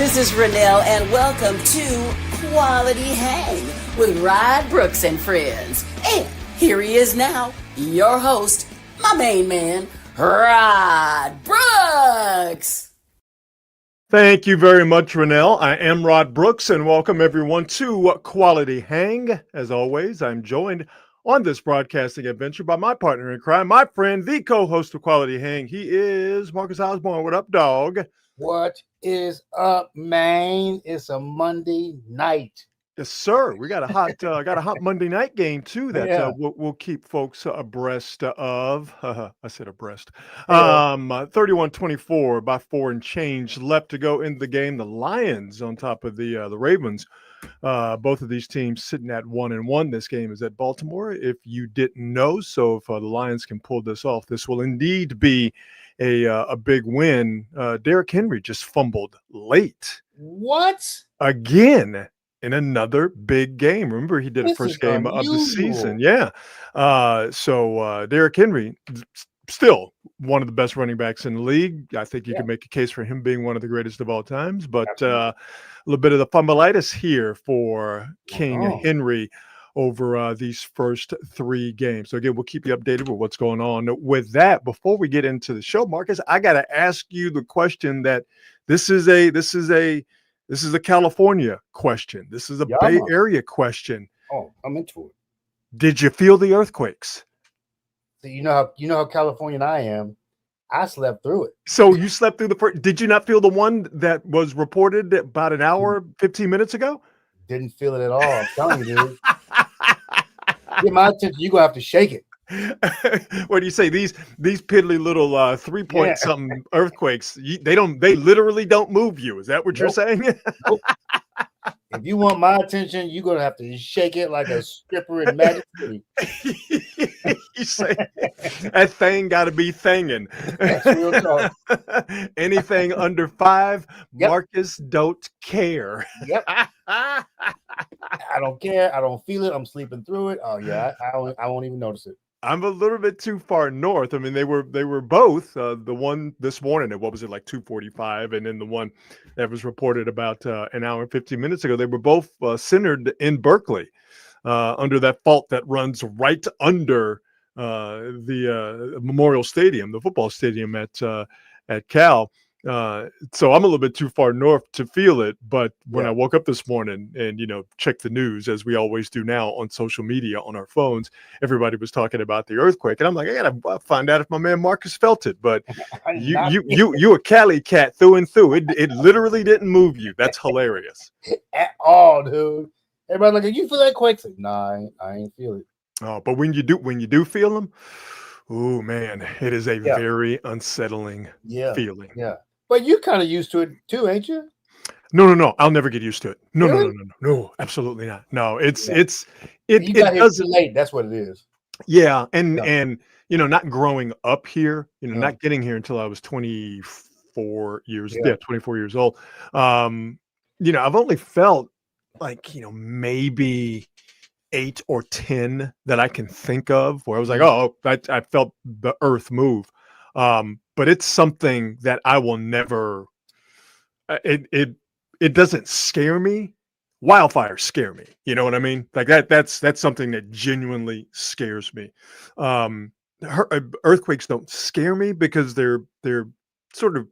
This is Renelle, and welcome to Quality Hang with Rod Brooks and friends. And here he is now, your host, my main man, Rod Brooks. Thank you very much, Renelle. I am Rod Brooks, and welcome everyone to Quality Hang. As always, I'm joined on this broadcasting adventure by my partner in crime, my friend, the co-host of Quality Hang. He is Marcus Osborne. What up, dog? What is up, man? It's a Monday night. Yes, sir. We got a hot Monday night game too that we'll keep folks abreast of. I said abreast. 31-24 by 4 and change left to go in the game. The Lions on top of the Ravens. Both of these teams sitting at 1-1. This game is at Baltimore, if you didn't know. So if the Lions can pull this off, this will indeed be a big win. Derrick Henry just fumbled late. What? Again in another big game. Remember, he did a first game of the season. Yeah. So Derrick Henry, still one of the best running backs in the league. I think you can make a case for him being one of the greatest of all times. But a little bit of the fumbleitis here for King Henry over these first 3 games. So again, we'll keep you updated with what's going on with that. Before we get into the show, Marcus, I got to ask you the question that this is a California question. This is a Bay Area question. Oh, I'm into it. Did you feel the earthquakes? So you know how Californian I am. I slept through it. So you slept through the first. Did you not feel the one that was reported about an hour, 15 minutes ago? Didn't feel it at all. I'm telling you, dude. Get my attention. You're gonna have to shake it. What do you say? These piddly little 3-point something earthquakes. They literally don't move you. Is that what you're saying? Nope. If you want my attention, you're gonna have to shake it like a stripper in Magic City. You say that thing got to be thinging. That's real talk. Anything under 5, Marcus don't care. Yep. I don't care. I don't feel it. I'm sleeping through it. Oh yeah, I won't even notice it. I'm a little bit too far north. I mean, they were both the one this morning at, what was it, like 2:45, and then the one that was reported about an hour and 15 minutes ago. They were both centered in Berkeley, under that fault that runs right under the Memorial Stadium, the football stadium at Cal. So I'm a little bit too far north to feel it, but when I woke up this morning and, checked the news, as we always do now on social media on our phones, everybody was talking about the earthquake, and I'm like, I gotta find out if my man Marcus felt it. But you a Cali cat through and through. It literally didn't move you. That's hilarious. At all, dude. Everybody like, you feel that quake? Like, nah, I ain't feel it. Oh, but when you do feel them, oh man, it is a very unsettling feeling. Yeah. But you're kind of used to it too, ain't you? No. I'll never get used to it. Really? No, absolutely not. No, it you got here too late. That's what it is. Yeah, and not growing up here, not getting here until I was 24 years. Yeah, 24 years old. I've only felt like maybe 8 or 10 that I can think of where I was like, oh, I felt the earth move. But it's something that I will never. It doesn't scare me. Wildfires scare me. You know what I mean? Like that's something that genuinely scares me. Earthquakes don't scare me because they're sort of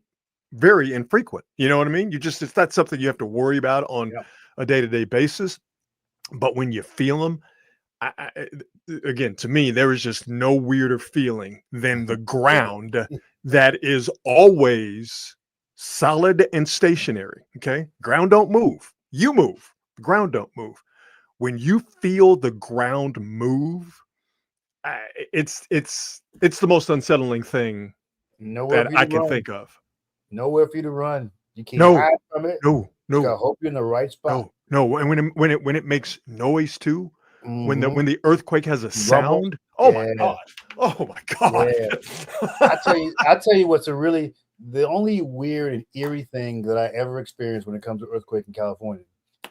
very infrequent. You know what I mean? It's not something you have to worry about on a day-to-day basis. But when you feel them, again, to me, there is just no weirder feeling than the ground that is always solid and stationary. Okay. Ground don't move. You move. The ground don't move. When you feel the ground move, it's the most unsettling thing that I can think of. Nowhere for you to run. You can't hide from it. No. You gotta hope you're in the right spot. No. And when it makes noise too, when the earthquake has a sound. Oh my God. Yeah. I tell you what's the only weird and eerie thing that I ever experienced when it comes to earthquake in California.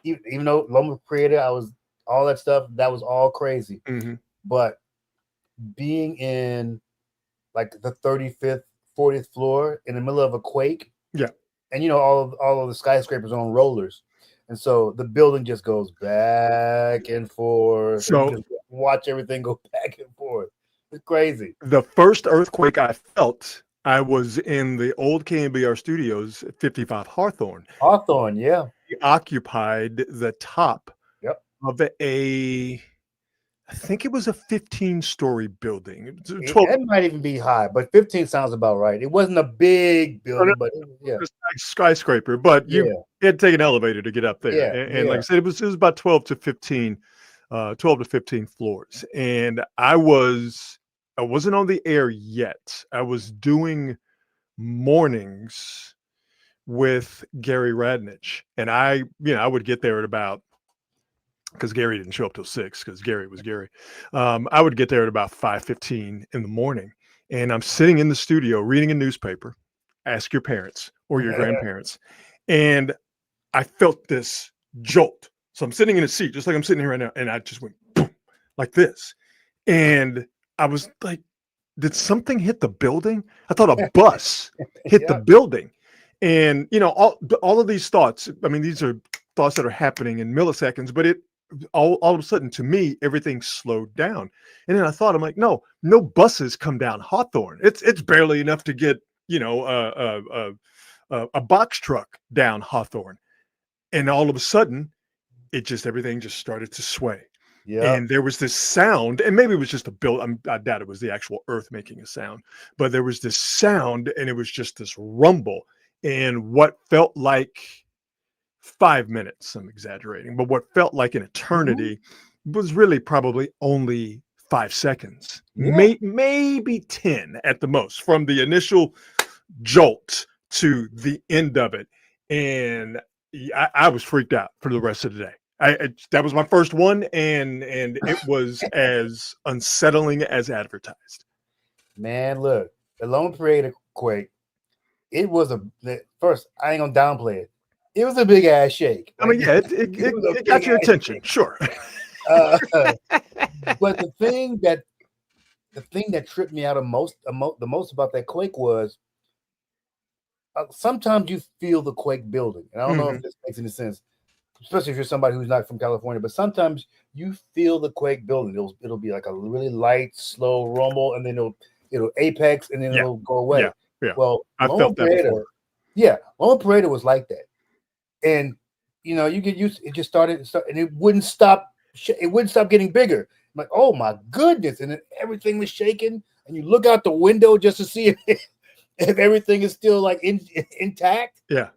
Even though Loma Prieta, I was all that stuff, that was all crazy. Mm-hmm. But being in like the 35th, 40th floor in the middle of a quake, and all of the skyscrapers are on rollers, and so the building just goes back and forth. And you So just watch everything go back and forth. It's crazy. the first earthquake I felt, I was in the old KNBR studios, 55 Hawthorne. Hawthorne, yeah. We occupied the top Yep. of I think it was a 15-story building. It might even be high, but 15 sounds about right. It wasn't a big building, but yeah. Skyscraper, but you had to take an elevator to get up there. Yeah, And like I said, it was about 12 to 15 floors. And I wasn't on the air yet. I was doing mornings with Gary Radnich, and I would get there at about, because Gary didn't show up till 6, because Gary was Gary. I would get there at about 5:15 in the morning, and I'm sitting in the studio reading a newspaper. Ask your parents or your grandparents. And I felt this jolt. So I'm sitting in a seat, just like I'm sitting here right now, and I just went boom, like this. And I was like, did something hit the building? I thought a bus hit the building. And, all of these thoughts, I mean, these are thoughts that are happening in milliseconds, but all of a sudden, to me, everything slowed down. And then I thought, I'm like, no buses come down Hawthorne. It's barely enough to get, a box truck down Hawthorne. And all of a sudden, everything just started to sway. Yeah. And there was this sound, and maybe it was just I doubt it was the actual earth making a sound, but there was this sound, and it was just this rumble. And what felt like 5 minutes, I'm exaggerating, but what felt like an eternity was really probably only 5 seconds, maybe 10 at the most, from the initial jolt to the end of it. And I was freaked out for the rest of the day. That was my first one, and it was as unsettling as advertised. Man, look, the Loma Prieta quake, it was first, I ain't gonna downplay it. It was a big ass shake. I mean, it got your attention, sure. But the thing that tripped me out the most about that quake was sometimes you feel the quake building. And I don't know if this makes any sense, especially if you're somebody who's not from California, but sometimes you feel the quake building. It'll be like a really light, slow rumble, and then it'll apex, and then it'll go away. Yeah. Well, I felt that before. Yeah, Loma Prieta was like that. And you get used. It just started, and it wouldn't stop. It wouldn't stop getting bigger. I'm like, oh my goodness! And then everything was shaking, and you look out the window just to see if everything is still like intact. Yeah.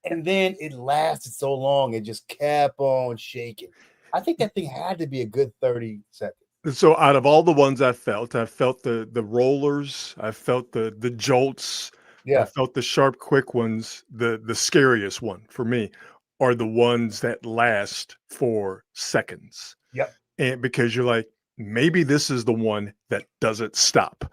And then it lasted so long, it just kept on shaking. I think that thing had to be a good 30 seconds. So out of all the ones I felt the rollers, I felt the jolts. Yeah. I felt the sharp, quick ones. The scariest one for me are the ones that last for seconds. Yep. And because you're like, maybe this is the one that doesn't stop.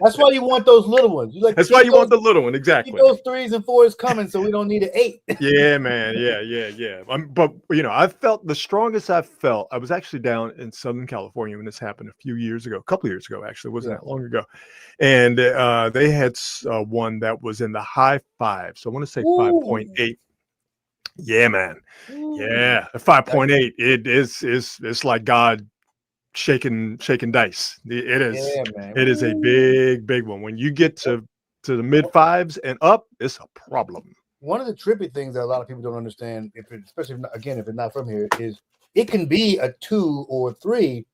That's why you want those little ones. That's why you want the little one, exactly. Those 3s and 4s coming, so we don't need an 8. Yeah, man. Yeah. But I felt the strongest I felt. I was actually down in Southern California when this happened a couple of years ago. Actually, it wasn't that long ago, and they had one that was in the high 5. So I want to say 5.8. Yeah, man. Yeah, 5.8. It's like God shaking dice. It is. Yeah, man. It is a big one. When you get to the mid 5s and up, it's a problem. One of the trippy things that a lot of people don't understand, especially if it's not from here, is it can be a 2 or 3.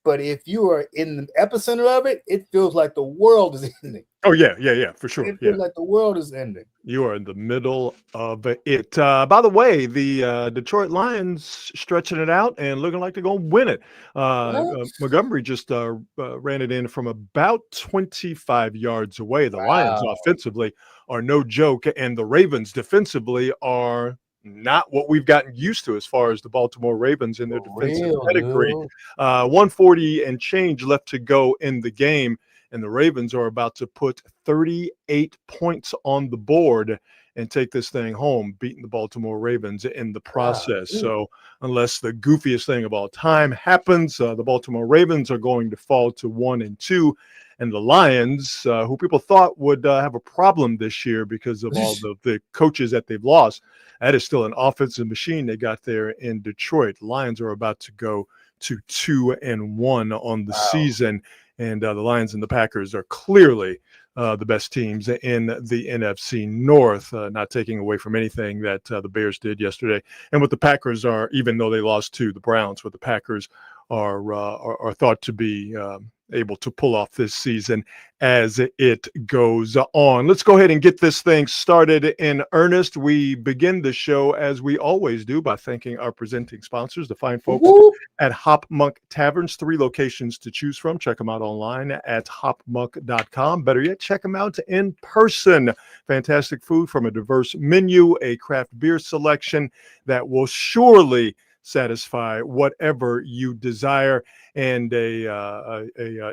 But if you are in the epicenter of it, it feels like the world is ending. Oh, yeah, for sure. It feels like the world is ending. You are in the middle of it. By the way, the Detroit Lions stretching it out and looking like they're going to win it. Montgomery just ran it in from about 25 yards away. The Lions offensively are no joke, and the Ravens defensively are not what we've gotten used to as far as the Baltimore Ravens in their defensive pedigree. 140 and change left to go in the game, and the Ravens are about to put 38 points on the board and take this thing home, beating the Baltimore Ravens in the process. So unless the goofiest thing of all time happens, the Baltimore Ravens are going to fall to 1-2. And the Lions, who people thought would have a problem this year because of all the coaches that they've lost, that is still an offensive machine they got there in Detroit. The Lions are about to go to 2-1 on the season, and the Lions and the Packers are clearly the best teams in the NFC North, not taking away from anything that the Bears did yesterday. And what the Packers are, even though they lost to the Browns, what the Packers are thought to be able to pull off this season as it goes on. Let's go ahead and get this thing started in earnest. We begin the show, as we always do, by thanking our presenting sponsors, the fine folks at Hop Monk Taverns. 3 locations to choose from. Check them out online at hopmonk.com. Better yet, check them out in person. Fantastic food from a diverse menu, a craft beer selection that will surely satisfy whatever you desire, and a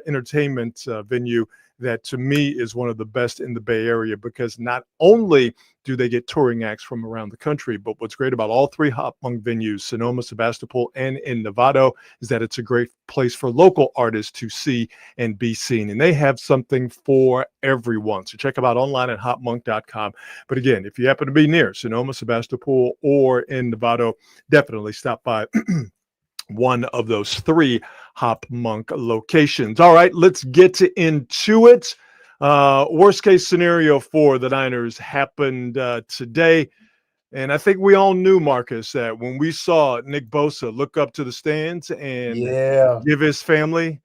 entertainment venue that to me is one of the best in the Bay Area, because not only do they get touring acts from around the country, but what's great about all 3 Hop Monk venues, Sonoma, Sebastopol, and in Novato, is that it's a great place for local artists to see and be seen. And they have something for everyone. So check them out online at hopmonk.com. But again, if you happen to be near Sonoma, Sebastopol, or in Novato, definitely stop by one of those 3 Hop Monk locations. All right, let's get into it. Worst case scenario for the Niners happened today. And I think we all knew, Marcus, that when we saw Nick Bosa look up to the stands and give his family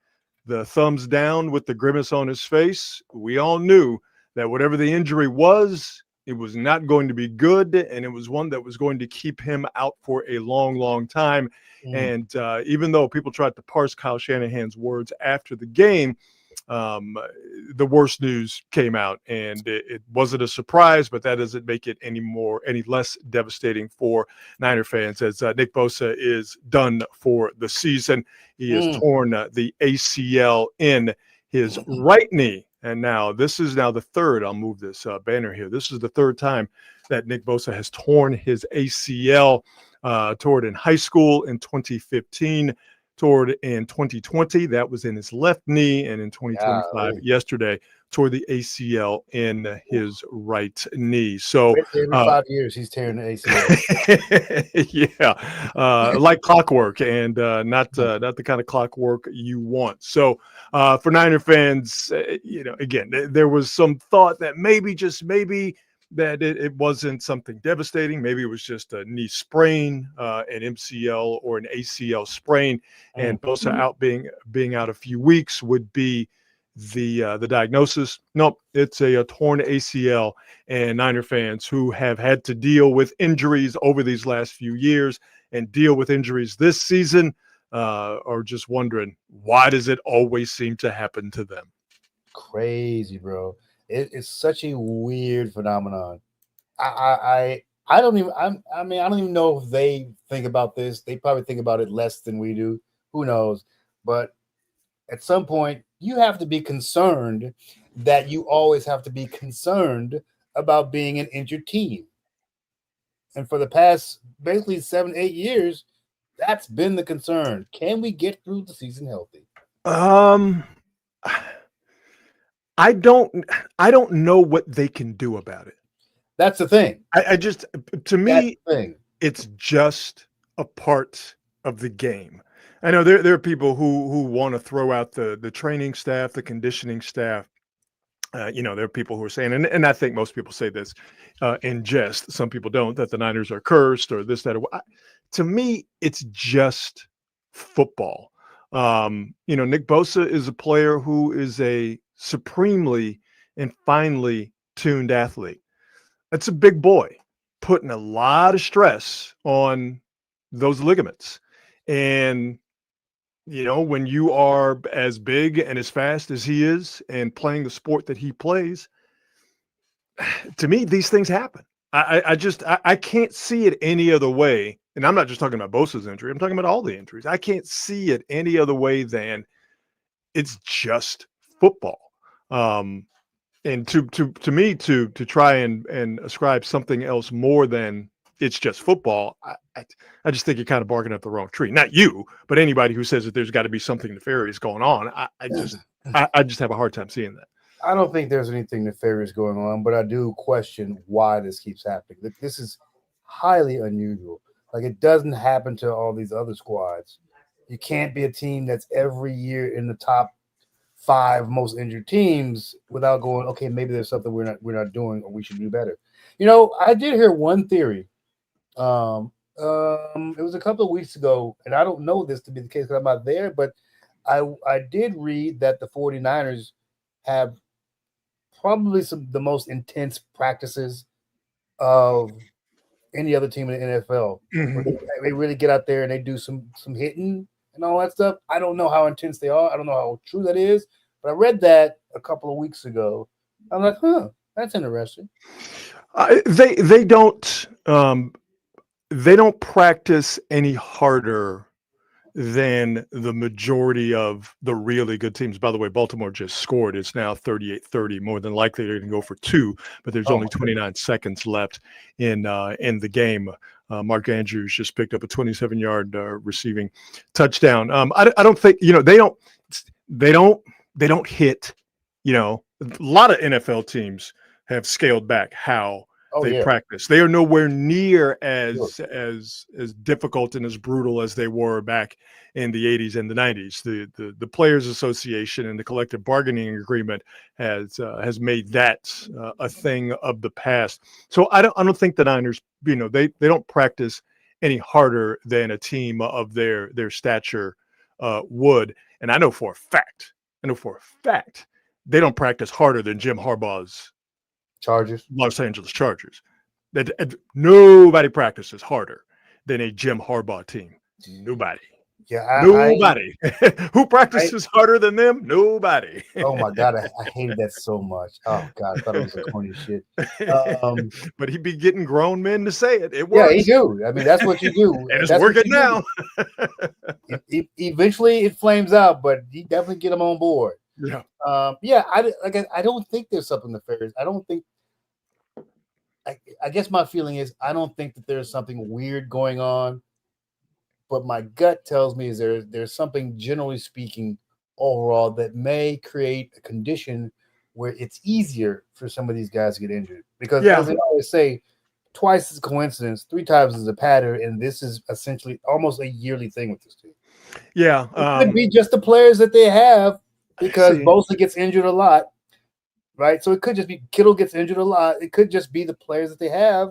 the thumbs down with the grimace on his face, we all knew that whatever the injury was, it was not going to be good, and it was one that was going to keep him out for a long, long time. And even though people tried to parse Kyle Shanahan's words after the game, the worst news came out, and it wasn't a surprise, but that doesn't make it any less devastating for Niner fans, as Nick Bosa is done for the season. He has torn the ACL in his right knee. And now this is the third. I'll move this banner here. This is the 3rd time that Nick Bosa has torn his ACL. Toward in high school in 2015, toward in 2020, that was in his left knee, and in 2025, yesterday, toward the ACL in his right knee. So every 5 years he's tearing the ACL. Like clockwork, and not the kind of clockwork you want. So for Niner fans, again, there was some thought that maybe, just maybe, that it wasn't something devastating. Maybe it was just a knee sprain, an MCL or an ACL sprain, and Bosa out being out a few weeks would be the diagnosis. Nope, it's a torn ACL, and Niner fans who have had to deal with injuries over these last few years and deal with injuries this season are just wondering, why does it always seem to happen to them? Crazy, bro. It's such a weird phenomenon. I don't even know if they think about this. They probably think about it less than we do. Who knows? But at some point, you have to be concerned that you always have to be concerned about being an injured team. And for the past basically 7-8 years, that's been the concern. Can we get through the season healthy? I don't know what they can do about it. That's the thing. To me, it's just a part of the game. I know there are people who want to throw out the training staff, the conditioning staff. There are people who are saying, and I think most people say this in jest. Some people don't, that the Niners are cursed or this, that. To me, it's just football. Nick Bosa is a player who is a supremely and finely tuned athlete. That's a big boy, putting a lot of stress on those ligaments. And, when you are as big and as fast as he is and playing the sport that he plays, to me, these things happen. I can't see it any other way. And I'm not just talking about Bosa's injury. I'm talking about all the injuries. I can't see it any other way than it's just football. And to me, to try and ascribe something else more than it's just football, I just think you're kind of barking up the wrong tree. Not you, but anybody who says that there's got to be something nefarious going on. I just have a hard time seeing that. I don't think there's anything nefarious going on, but I do question why this keeps happening. This is highly unusual. Like, it doesn't happen to all these other squads. You can't be a team that's every year in the top 5 most injured teams without going, okay, maybe there's something we're not doing, or we should do better. I did hear one theory. It was a couple of weeks ago, and I don't know this to be the case because I'm not there, but I did read that the 49ers have probably the most intense practices of any other team in the NFL. Where they really get out there and they do some hitting and all that stuff. I don't know how intense they are. I don't know how true that is, but I read that a couple of weeks ago. I'm like, that's interesting. They don't practice any harder than the majority of the really good teams. By the way, Baltimore just scored. It's now 38-30. More than likely they're going to go for 2, but there's only 29 seconds left in the game. Mark Andrews just picked up a 27-yard receiving touchdown. I don't think they don't hit. A lot of NFL teams have scaled back how they practice. They are nowhere near as difficult and as brutal as they were back in the 80s and the 90s. The Players Association and the collective bargaining agreement has made that a thing of the past. So I don't think the Niners, they don't practice any harder than a team of their stature would. And I know for a fact they don't practice harder than Jim Harbaugh's Los Angeles Chargers. That nobody practices harder than a Jim Harbaugh team. Nobody. Yeah, nobody. Who practices harder than them? Nobody. Oh my God, I hated that so much. Oh God, I thought it was a corny shit. But he'd be getting grown men to say it. It works. Yeah, he do. I mean, that's what you do, and it's working now. Eventually, it flames out, but you definitely get them on board. Yeah. I don't think there's something nefarious. I don't think. I guess my feeling is I don't think that there's something weird going on, but my gut tells me is there's something, generally speaking, overall that may create a condition where it's easier for some of these guys to get injured. Because as they always say, twice is a coincidence, 3 times is a pattern, and this is essentially almost a yearly thing with this team. Yeah, it could be just the players that they have, because Bosa gets injured a lot. Right, so it could just be Kittle gets injured a lot. It could just be the players that they have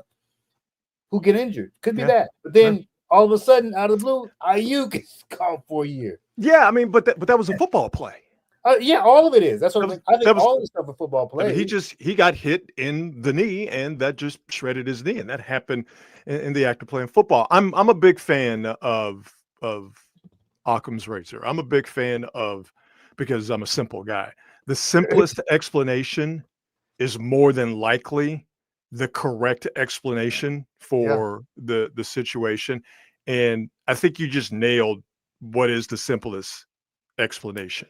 who get injured. Could be that. But then all of a sudden, out of the blue, Ayuk gets called for a year. Yeah, I mean, but that was a football play. All of it is. That's what I think. All this stuff a football play. I mean, he got hit in the knee, and that just shredded his knee, and that happened in the act of playing football. I'm a big fan of Occam's razor. I'm a big fan because I'm a simple guy. The simplest explanation is more than likely the correct explanation for the situation. And I think you just nailed what is the simplest explanation.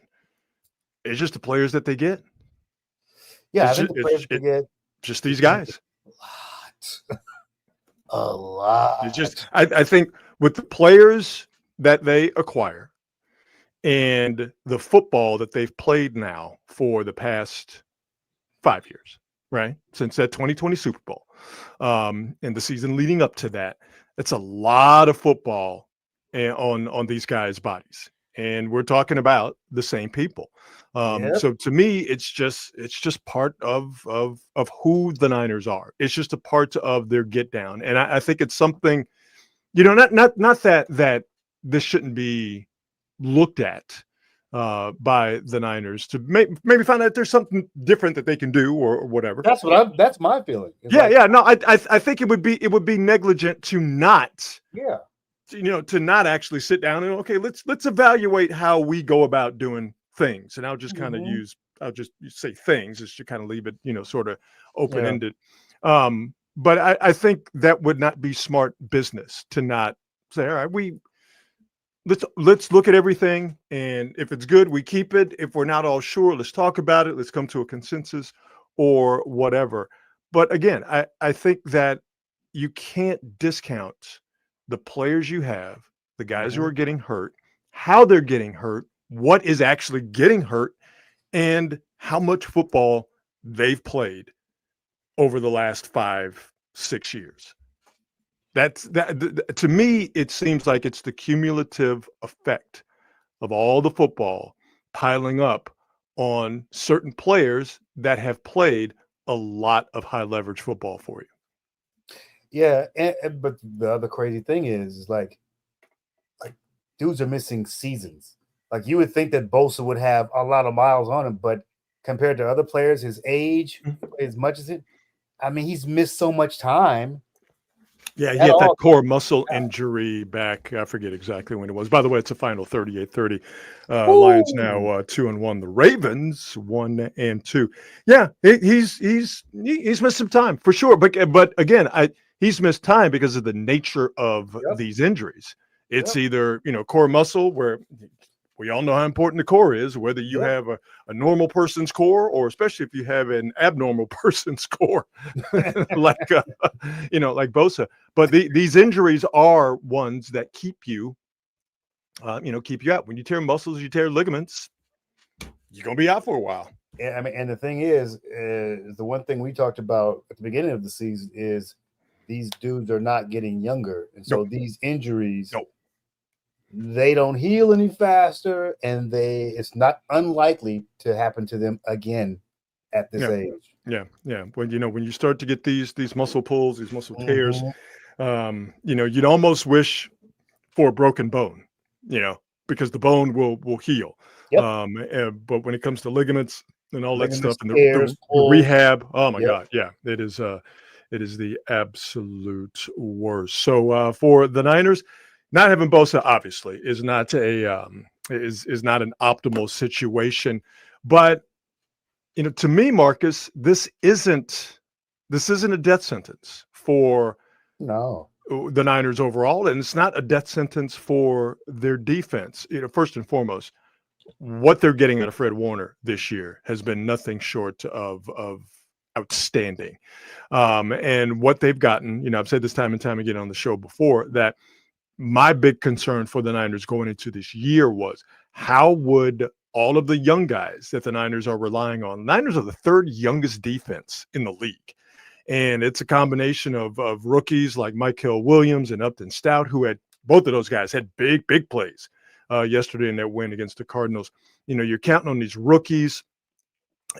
It's just the players that they get. Yeah, I think the players they get. Just these guys. A lot. It's just I think with the players that they acquire, and the football that they've played now for the past 5 years, right? Since that 2020 Super Bowl, and the season leading up to that, it's a lot of football on these guys' bodies. And we're talking about the same people. So to me, it's just part of who the Niners are. It's just a part of their get down. And I think it's something, not that this shouldn't be looked at by the Niners to maybe find out there's something different that they can do or whatever. That's my feeling. No, I think it would be negligent to not to not actually sit down and let's evaluate how we go about doing things. And I'll just kind of I'll just say things just to kind of leave it sort of open-ended. But I think that would not be smart business to not say, all right, let's look at everything, and if it's good, we keep it. If we're not all sure, let's talk about it. Let's come to a consensus or whatever. But again, I think that you can't discount the players you have, the guys who are getting hurt, how they're getting hurt, what is actually getting hurt, and how much football they've played over the last 5-6 years. To me, it seems like it's the cumulative effect of all the football piling up on certain players that have played a lot of high leverage football for you. Yeah, but the other crazy thing is like dudes are missing seasons. Like you would think that Bosa would have a lot of miles on him, but compared to other players, his age, as much as it, I mean, he's missed so much time. Yeah, he had that core muscle injury back. I forget exactly when it was. By the way, it's a final 38-30. Lions now 2-1. The Ravens 1-2. Yeah, he's missed some time for sure. But again, he's missed time because of the nature of these injuries. It's either core muscle, where we all know how important the core is, whether you have a normal person's core or especially if you have an abnormal person's core, like Bosa. But these injuries are ones that keep you out. When you tear muscles, you tear ligaments, you're gonna be out for a while. Yeah, I mean, and the thing is the one thing we talked about at the beginning of the season is these dudes are not getting younger, and so these injuries. They don't heal any faster, and it's not unlikely to happen to them again at this age. Yeah. When you start to get these muscle pulls, these muscle tears, you'd almost wish for a broken bone, because the bone will heal. But when it comes to ligaments and all that stuff, and the rehab, oh my God, it is the absolute worst. So for the Niners, not having Bosa obviously is not an optimal situation, but to me, Marcus, this isn't a death sentence for the Niners overall, and it's not a death sentence for their defense. First and foremost, what they're getting out of Fred Warner this year has been nothing short of outstanding, and what they've gotten. I've said this time and time again on the show before that. My big concern for the Niners going into this year was how would all of the young guys that the Niners are relying on. Niners are the third youngest defense in the league. And it's a combination of rookies like Michael Williams and Upton Stout, who had both of those guys had big plays yesterday in that win against the Cardinals. You're counting on these rookies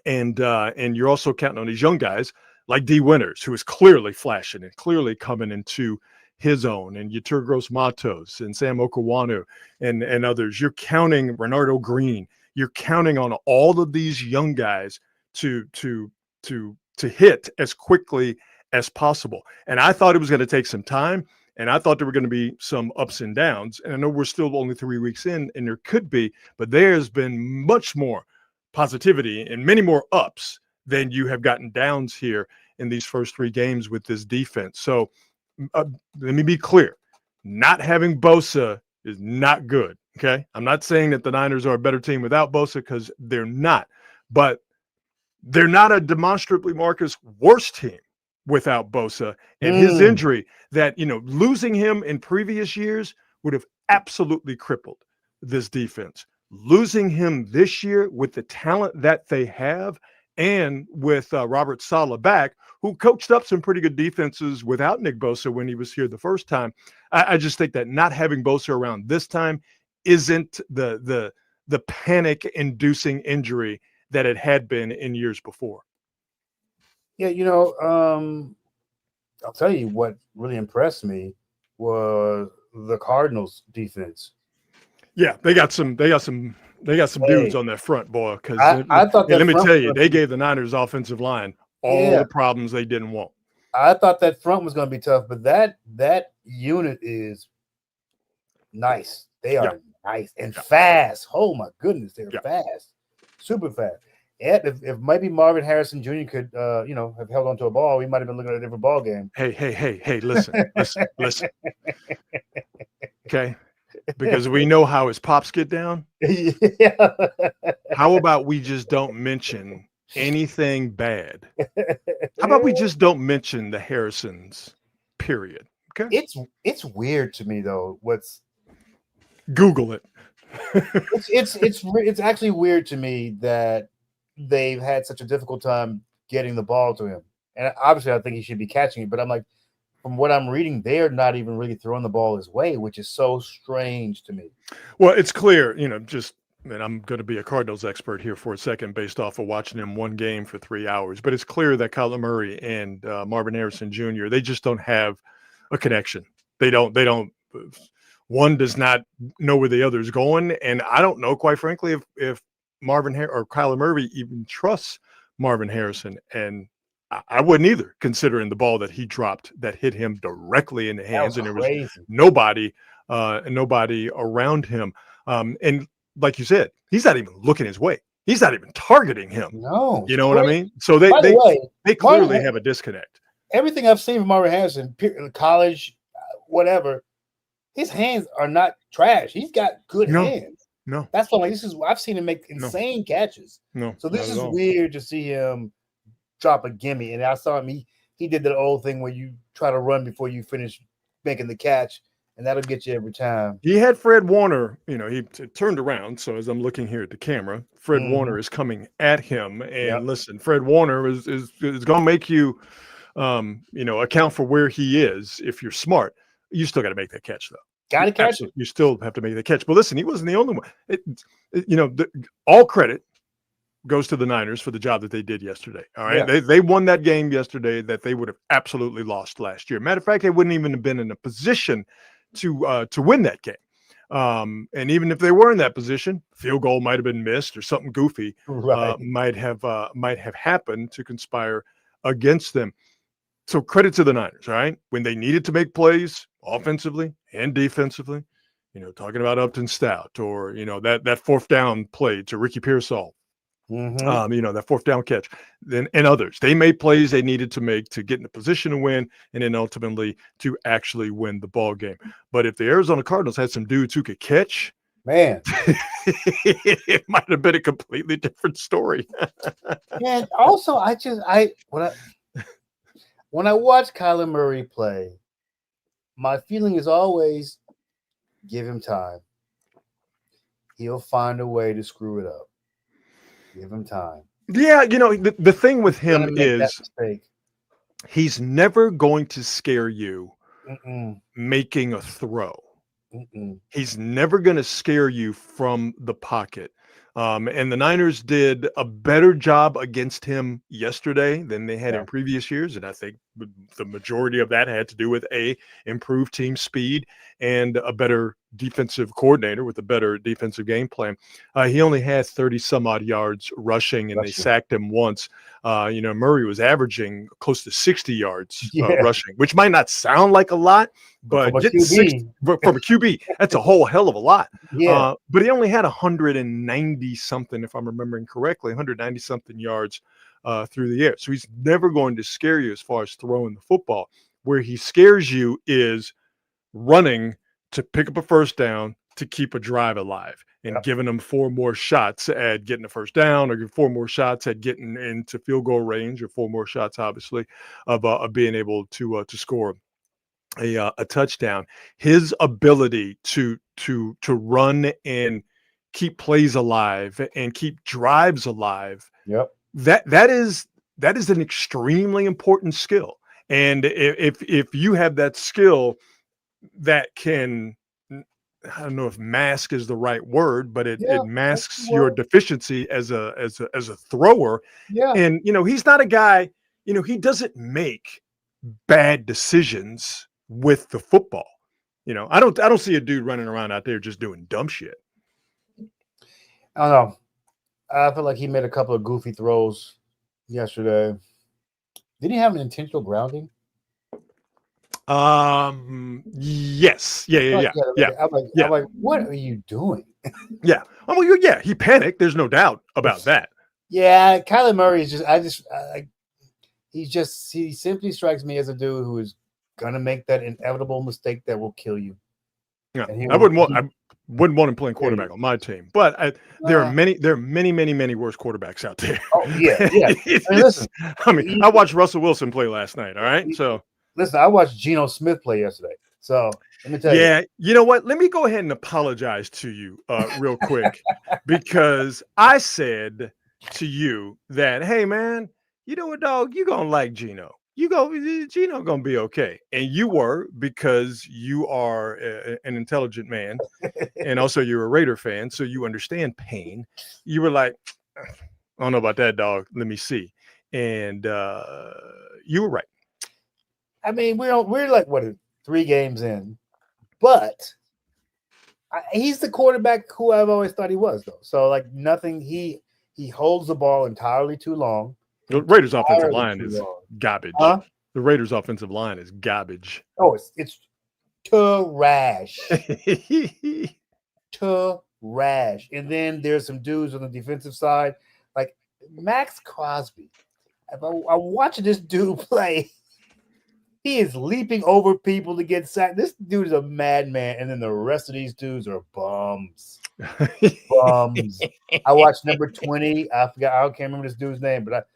and you're also counting on these young guys like D. Winters, who is clearly flashing and clearly coming into his own, and Yetur Gross-Matos and Sam Okawanu and others. You're counting Renardo Green. You're counting on all of these young guys to hit as quickly as possible. And I thought it was going to take some time, and I thought there were going to be some ups and downs. And I know we're still only 3 weeks in, and there could be, but there's been much more positivity and many more ups than you have gotten downs here in these first 3 games with this defense. So let me be clear. Not having Bosa is not good, okay? I'm not saying that the Niners are a better team without Bosa, because they're not. But they're not a demonstrably, Marcus, worse team without Bosa. And his injury that, losing him in previous years would have absolutely crippled this defense. Losing him this year with the talent that they have, and with Robert Saleh back, who coached up some pretty good defenses without Nick Bosa when he was here the first time. I just think that not having Bosa around this time isn't the panic-inducing injury that it had been in years before. Yeah, I'll tell you what really impressed me was the Cardinals defense. Yeah, they got some dudes on that front, boy. Because I thought let me tell you, they gave the Niners offensive line all the problems they didn't want. I thought that front was going to be tough, but that unit is nice. They are nice and fast. Oh my goodness, they're fast, super fast. Yeah, if maybe Marvin Harrison Jr. could, have held onto a ball, we might have been looking at a different ball game. Hey, listen. Okay, because we know how his pops get down. Yeah. How about we just don't mention anything bad? How about we just don't mention the Harrisons? Period. Okay. It's weird to me though. Google it. It's actually weird to me that they've had such a difficult time getting the ball to him. And obviously, I think he should be catching it. But I'm like, from what I'm reading, they're not even really throwing the ball his way, which is so strange to me. Well, it's clear, and I'm going to be a Cardinals expert here for a second based off of watching him one game for 3 hours, but it's clear that Kyler Murray and Marvin Harrison Jr., they just don't have a connection. They don't, one does not know where the other is going. And I don't know, quite frankly, if or Kyler Murray even trusts Marvin Harrison. And I wouldn't either, considering the ball that he dropped that hit him directly in the hands, and there was nobody around him. And like you said, he's not even looking his way. He's not even targeting him. No, you know what I mean? So they clearly have a disconnect. Everything I've seen from Marvin Harrison, college, whatever, his hands are not trash. He's got good hands. No, that's why I've seen him make insane catches. No, so this is weird to see him drop a gimme. And I saw him. He did that old thing where you try to run before you finish making the catch, and that'll get you every time. He had Fred Warner. He turned around. So as I'm looking here at the camera, Fred Warner is coming at him. And listen, Fred Warner is going to make you, account for where he is. If you're smart, you still got to make that catch, though. Got to catch it. You still have to make the catch. But listen, he wasn't the only one. All credit goes to the Niners for the job that they did yesterday. All right. Yeah. They won that game yesterday that they would have absolutely lost last year. Matter of fact, they wouldn't even have been in a position to win that game. And even if they were in that position, field goal might have been missed or something goofy might have happened to conspire against them. So credit to the Niners, right? When they needed to make plays offensively and defensively, talking about Upton Stout or, that fourth down play to Ricky Pearsall, that fourth down catch, and others. They made plays they needed to make to get in a position to win and then ultimately to actually win the ball game. But if the Arizona Cardinals had some dudes who could catch, man, it might have been a completely different story. And also, when I watch Kyler Murray play, my feeling is always give him time. He'll find a way to screw it up. Give him time. Yeah, the thing with him is he's never going to scare you making a throw. He's never going to scare you from the pocket. And the Niners did a better job against him yesterday than they had in previous years. And I think the majority of that had to do with improved team speed and a better defensive coordinator with a better defensive game plan. He only had 30 some odd yards rushing, and they sacked him once. Murray was averaging close to 60 yards rushing, which might not sound like a lot, but getting 60 from a QB, that's a whole hell of a lot. But he only had 190 something, if I'm remembering correctly, 190 something yards through the air. So he's never going to scare you as far as throwing the football. Where he scares you is running to pick up a first down to keep a drive alive and giving them 4 more shots at getting a first down or 4 more shots at getting into field goal range or 4 more shots, obviously, of being able to score a touchdown. His ability to run and keep plays alive and keep drives alive. That is an extremely important skill. And if you have that skill that can, I don't know if mask is the right word, but it masks your deficiency as a thrower. And he's not a guy, he doesn't make bad decisions with the football. I don't see a dude running around out there just doing dumb shit. I don't know. I feel like he made a couple of goofy throws yesterday. Did he have an intentional grounding? Yes. Yeah. I'm like, what are you doing? He panicked. There's no doubt about that. Yeah, Kyler Murray is he simply strikes me as a dude who is gonna make that inevitable mistake that will kill you. Yeah, I wouldn't want him playing quarterback on my team, but there are many worse quarterbacks out there. Oh yeah. Listen, I watched Russell Wilson play last night. All right, so. Listen, I watched Geno Smith play yesterday. So let me tell you. Yeah, you know what? Let me go ahead and apologize to you real quick because I said to you that, hey man, you know what, dog, you gonna like Gino. Gino gonna be okay, and you were, because you are an intelligent man, and also you're a Raider fan, so you understand pain. You were like, I don't know about that, dog. Let me see, and you were right. I mean, we're like what 3 games in, but he's the quarterback who I've always thought he was, though. So like nothing, he holds the ball entirely too long. The Raiders' offensive Entirely line too is long. garbage. Huh? The Raiders' offensive line is garbage. Oh, it's trash. Trash. And then there's some dudes on the defensive side, like Max Crosby. I'm watching this dude play. He is leaping over people to get sacked. This dude is a madman, and then the rest of these dudes are bums. Bums. I watched number 20. I can't remember this dude's name, but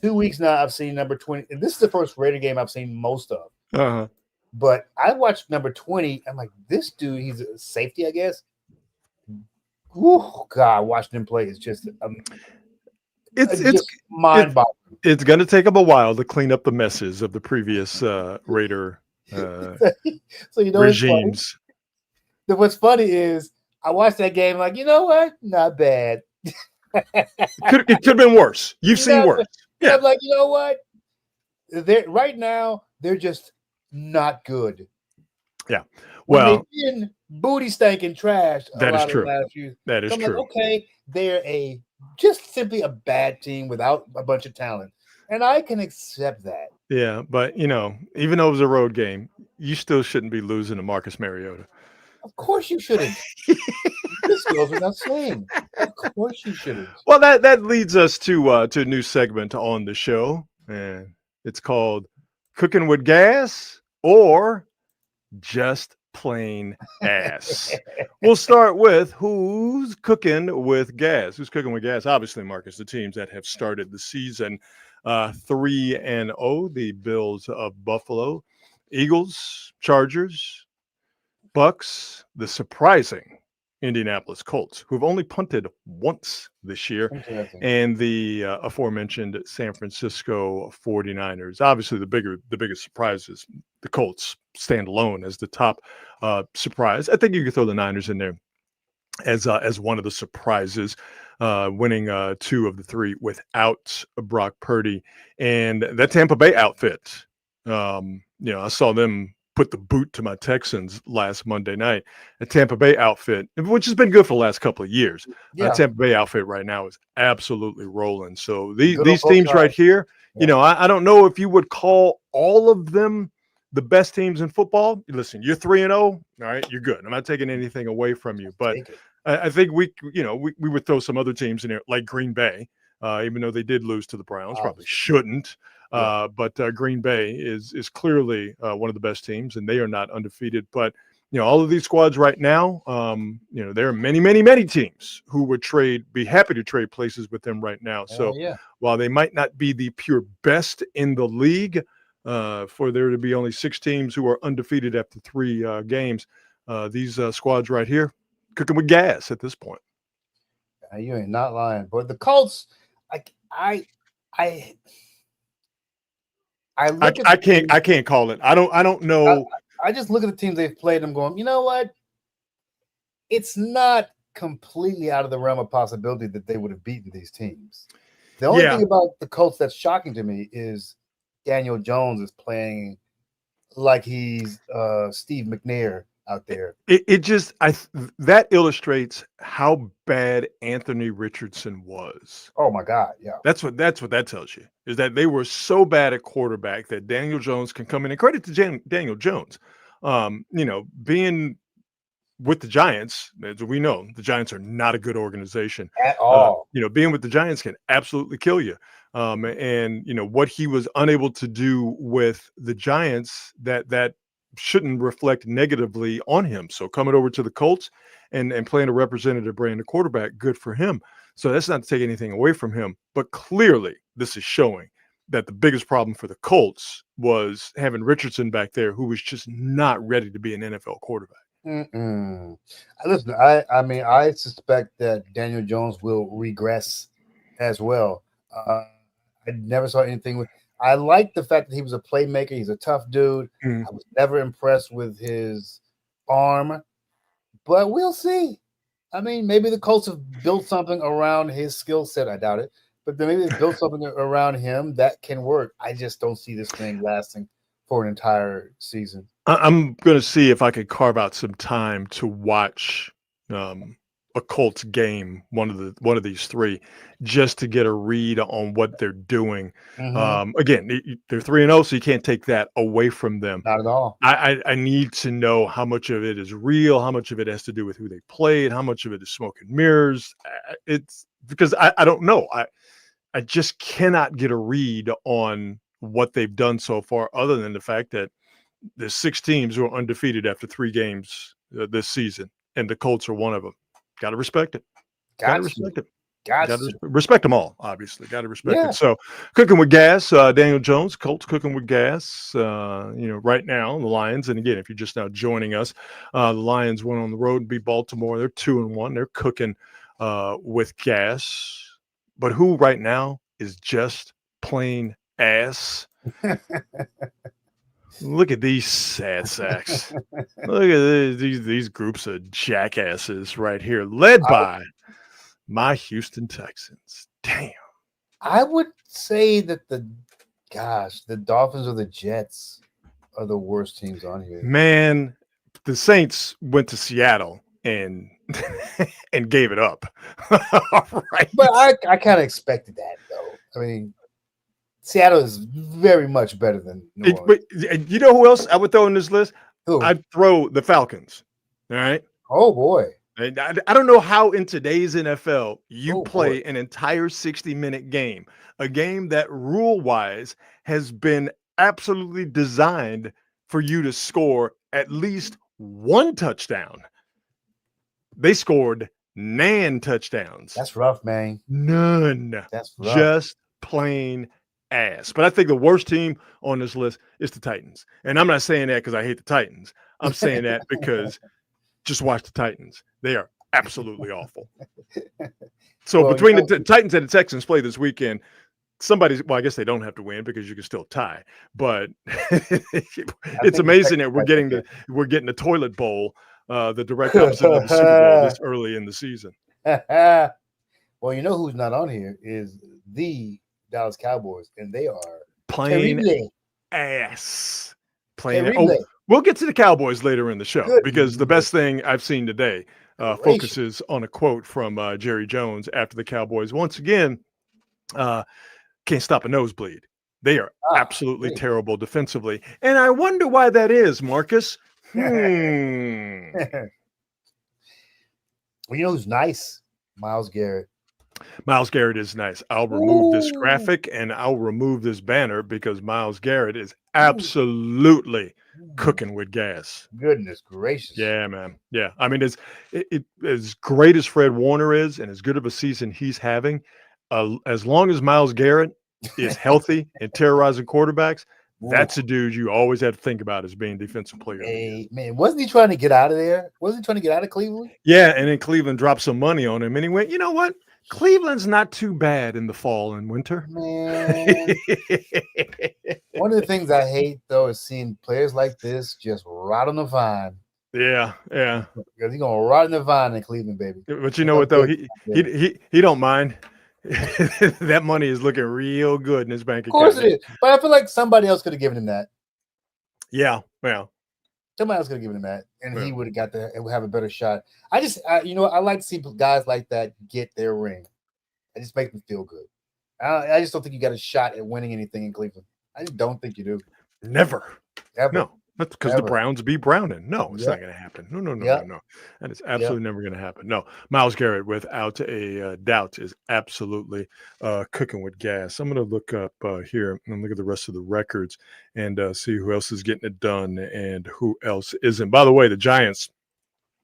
2 weeks now I've seen number 20. And this is the first Raider game I've seen most of. Uh-huh. But I watched number 20. I'm like, this dude, he's a safety, I guess. Oh God, watching him play is just it's mind-boggling. It's going to take them a while to clean up the messes of the previous Raider So you know regimes. What's funny is I watched that game like, you know what? Not bad. It could have been worse. You've seen worse. Yeah. I'm like, you know what? Right now they're just not good. Yeah. When Well, they've been booty stanking trash. That is true. That is I'm true. like, okay, they're just simply a bad team without a bunch of talent, and I can accept that. Yeah, but even though it was a road game, you still shouldn't be losing to Marcus Mariota. Of course you shouldn't. This goes without saying. Of course you shouldn't. Well, that leads us to a new segment on the show, and it's called "Cooking with Gas" or "Just Plain Ass." We'll start with who's cooking with gas. Who's cooking with gas? Obviously, Marcus, the teams that have started the season 3-0: the Bills of Buffalo, Eagles, Chargers, Bucks, the surprising Indianapolis Colts, who've only punted once this year, and the aforementioned San Francisco 49ers. Obviously, the biggest surprise is the Colts stand alone as the top surprise. I think you could throw the Niners in there as one of the surprises, winning 2 of the 3 without Brock Purdy. And that Tampa Bay outfit, I saw them put the boot to my Texans last Monday night. A Tampa Bay outfit, which has been good for the last couple of years. Yeah. Tampa Bay outfit right now is absolutely rolling. So these teams right here, I don't know if you would call all of them the best teams in football. Listen, you're 3-0. All right, you're good. I'm not taking anything away from you, but I think we would throw some other teams in there, like Green Bay, even though they did lose to the Browns. Probably shouldn't. But Green Bay is clearly one of the best teams, and they are not undefeated. But all of these squads right now, there are many, many, many teams who would be happy to trade places with them right now. So while they might not be the pure best in the league, for there to be only 6 teams who are undefeated after 3 games, these squads right here cooking with gas at this point. You ain't not lying, but the Colts, I can't call it. I don't know. I just look at the teams they've played. I'm going, you know what? It's not completely out of the realm of possibility that they would have beaten these teams. The only thing about the Colts that's shocking to me is Daniel Jones is playing like he's Steve McNair out there. That illustrates how bad Anthony Richardson was. Oh my God, yeah. That's what that tells you, is that they were so bad at quarterback that Daniel Jones can come in, and credit to Daniel Jones. Being with the Giants, as we know, the Giants are not a good organization at all. Being with the Giants can absolutely kill you. And what he was unable to do with the Giants, that shouldn't reflect negatively on him. So coming over to the Colts and playing a representative brand of quarterback, good for him. So that's not to take anything away from him, but clearly this is showing that the biggest problem for the Colts was having Richardson back there, who was just not ready to be an NFL quarterback. Listen, I mean, I suspect that Daniel Jones will regress as well. I never saw anything with. I like the fact that he was a playmaker. He's a tough dude. Mhm. I was never impressed with his arm, but we'll see. I mean, maybe the Colts have built something around his skill set. I doubt it, but maybe they built something around him that can work. I just don't see this thing lasting for an entire season. I'm going to see if I could carve out some time to watch a Colts game, one of these three, just to get a read on what they're doing. Again, they're 3-0, so you can't take that away from them. Not at all. I need to know how much of it is real, how much of it has to do with who they played, how much of it is smoke and mirrors. It's because I don't know. I just cannot get a read on what they've done so far, other than the fact that there's 6 teams who are undefeated after 3 games this season, and the Colts are one of them. Got to respect it. Got to respect it. Got to respect them all, obviously. Got to respect it. So, cooking with gas, Daniel Jones, Colts cooking with gas. Right now, the Lions, and again, if you're just now joining us, the Lions went on the road and beat Baltimore. They're 2-1. They're cooking with gas. But who right now is just plain ass? Look at these sad sacks. Look at these groups of jackasses right here, led by my Houston Texans. Damn. I would say that the Dolphins or the Jets are the worst teams on here. Man, the Saints went to Seattle and gave it up. Right. But I kind of expected that, though. I mean, Seattle is very much better than New Orleans. But you know who else I would throw in this list? Who? I'd throw the Falcons. All right. Oh, boy. I don't know how in today's NFL you play an entire 60-minute game, a game that rule-wise has been absolutely designed for you to score at least 1 touchdown. They scored 9 touchdowns. That's rough, man. None. That's rough. Just plain ass. But I think the worst team on this list is the Titans. And I'm not saying that because I hate the Titans. I'm saying that because just watch the Titans. They are absolutely awful. So between the Titans and the Texans play this weekend, I guess they don't have to win because you can still tie. But it's amazing that we're getting the toilet bowl, the direct opposite of the Super Bowl this early in the season. Well, you know who's not on here is the Dallas Cowboys, and they are plain ass. We'll get to the Cowboys later in the show because the best thing I've seen today focuses on a quote from Jerry Jones after the Cowboys once again can't stop a nosebleed. They are absolutely terrible defensively, and I wonder why that is, Marcus. Well, you know who's nice? Myles Garrett. Myles Garrett is nice. I'll remove this graphic and I'll remove this banner because Myles Garrett is absolutely cooking with gas. Goodness gracious. Yeah, man. Yeah. I mean, as great as Fred Warner is and as good of a season he's having, as long as Myles Garrett is healthy and terrorizing quarterbacks, that's a dude you always have to think about as being defensive player. Hey, man, wasn't he trying to get out of there? Wasn't he trying to get out of Cleveland? Yeah, and then Cleveland dropped some money on him and he went, you know what? Cleveland's not too bad in the fall and winter. Man. One of the things I hate, though, is seeing players like this just rot on the vine. Yeah. Because he's going to rot on the vine in Cleveland, baby. But you know what, though? He don't mind. That money is looking real good in his bank account. Of course it is. But I feel like somebody else could have given him that. Yeah. Somebody else could have given him that, and he would have got there and would have a better shot. I like to see guys like that get their ring. It just makes me feel good. I just don't think you got a shot at winning anything in Cleveland. I just don't think you do. Never. Ever. No. That's because the Browns be Browning. No, it's not going to happen. No. That is absolutely never going to happen. No, Myles Garrett, without a doubt, is absolutely cooking with gas. I'm going to look up here and look at the rest of the records and see who else is getting it done and who else isn't. By the way, the Giants,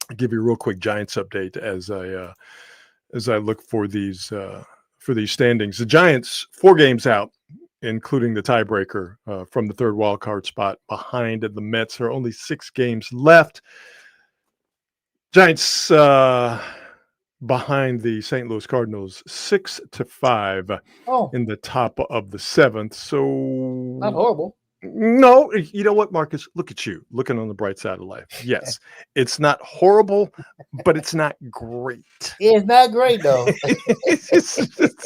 I'll give you a real quick Giants update as I look for these standings. The Giants, 4 games out, including the tiebreaker from the third wild card spot behind the Mets. There are only 6 games left. Giants behind the St. Louis Cardinals 6-5 Oh, in the top of the 7th. not So horrible. no, you know what, Marcus? Look at you, looking on the bright side of life. Yes, it's not horrible, but it's not great. It's not great though.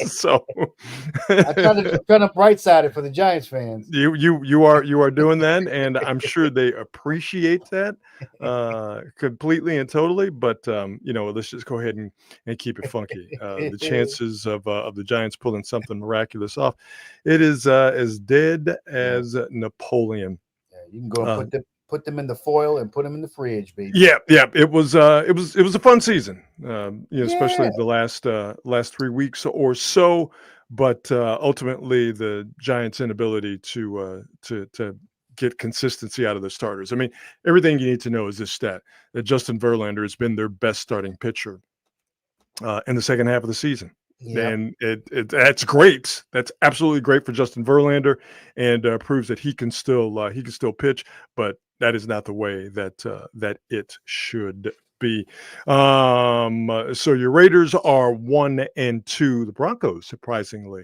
So I'm trying to bright side it for the Giants fans. you are doing that, and I'm sure they appreciate that completely and totally. But let's just go ahead and keep it funky. The chances of the Giants pulling something miraculous off, it is as dead as Napoleon. Yeah, you can go and put them in the foil and put them in the fridge, baby. Yeah. It was a fun season. Especially the last 3 weeks or so. But ultimately, the Giants' inability to get consistency out of the starters. I mean, everything you need to know is this stat that Justin Verlander has been their best starting pitcher in the second half of the season. Yep. And that's great. That's absolutely great for Justin Verlander, and proves that he can still pitch. But that is not the way that it should be. So your Raiders are 1-2. The Broncos, surprisingly,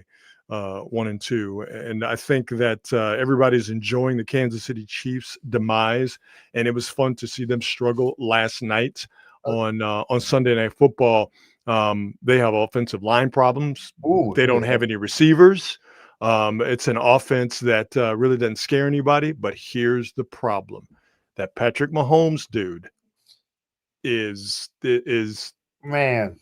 1-2, and I think that everybody's enjoying the Kansas City Chiefs' demise, and it was fun to see them struggle last night on Sunday Night Football. They have offensive line problems. They don't have any receivers. It's an offense that really doesn't scare anybody. But here's the problem: that Patrick Mahomes dude is man.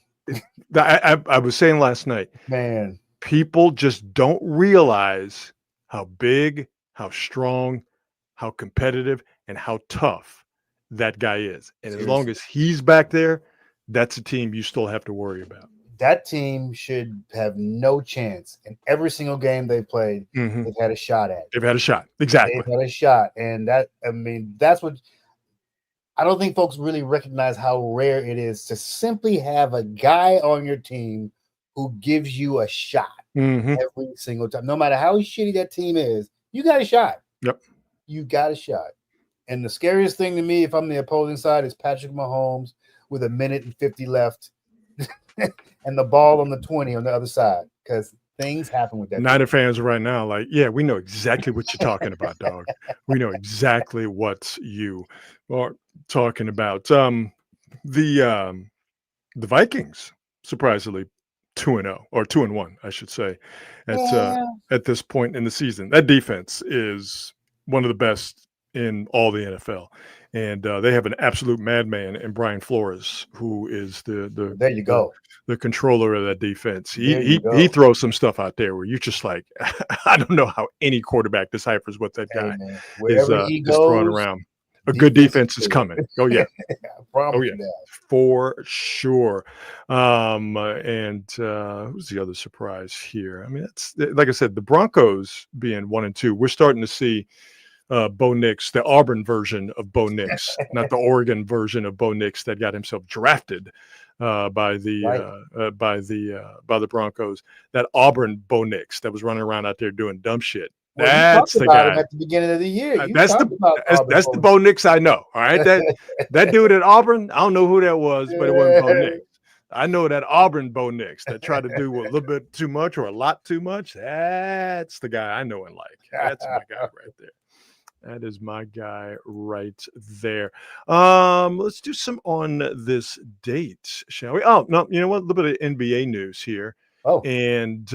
I was saying last night, man, people just don't realize how big, how strong, how competitive, and how tough that guy is. And as long as he's back there, that's a team you still have to worry about. That team should have no chance. In every single game they played, they've had a shot at. They've had a shot. Exactly. They've had a shot. And that's what I don't think folks really recognize, how rare it is to simply have a guy on your team who gives you a shot every single time. No matter how shitty that team is, you got a shot. Yep. You got a shot. And the scariest thing to me, if I'm the opposing side, is Patrick Mahomes with 1:50 left and the ball on the 20 on the other side, because things happen with that. Niner fans right now, like, yeah, we know exactly what you're talking about, dog. We know exactly what you are talking about. The Vikings, surprisingly, 2-0 or 2-1, I should say, at this point in the season. That defense is one of the best in all the NFL. And they have an absolute madman in Brian Flores, who is there you go, the controller of that defense. He throws some stuff out there where you're just like, I don't know how any quarterback deciphers what that guy is throwing around. A good defense is coming. Oh yeah, for sure. And who's the other surprise here? I mean, that's, like I said, the Broncos being 1-2. We're starting to see Bo Nix, the Auburn version of Bo Nix, not the Oregon version of Bo Nix that got himself drafted by the Broncos. That Auburn Bo Nix that was running around out there doing dumb shit. Well, that's the guy at the beginning of the year. That's the Bo Nix I know. All right, that dude at Auburn, I don't know who that was, but it wasn't Bo Nix. I know that Auburn Bo Nix that tried to do a little bit too much or a lot too much. That's the guy I know and like. That's my guy right there. That is my guy right there. Let's do some on this date, shall we? Oh, no, you know what? A little bit of NBA news here. Oh. And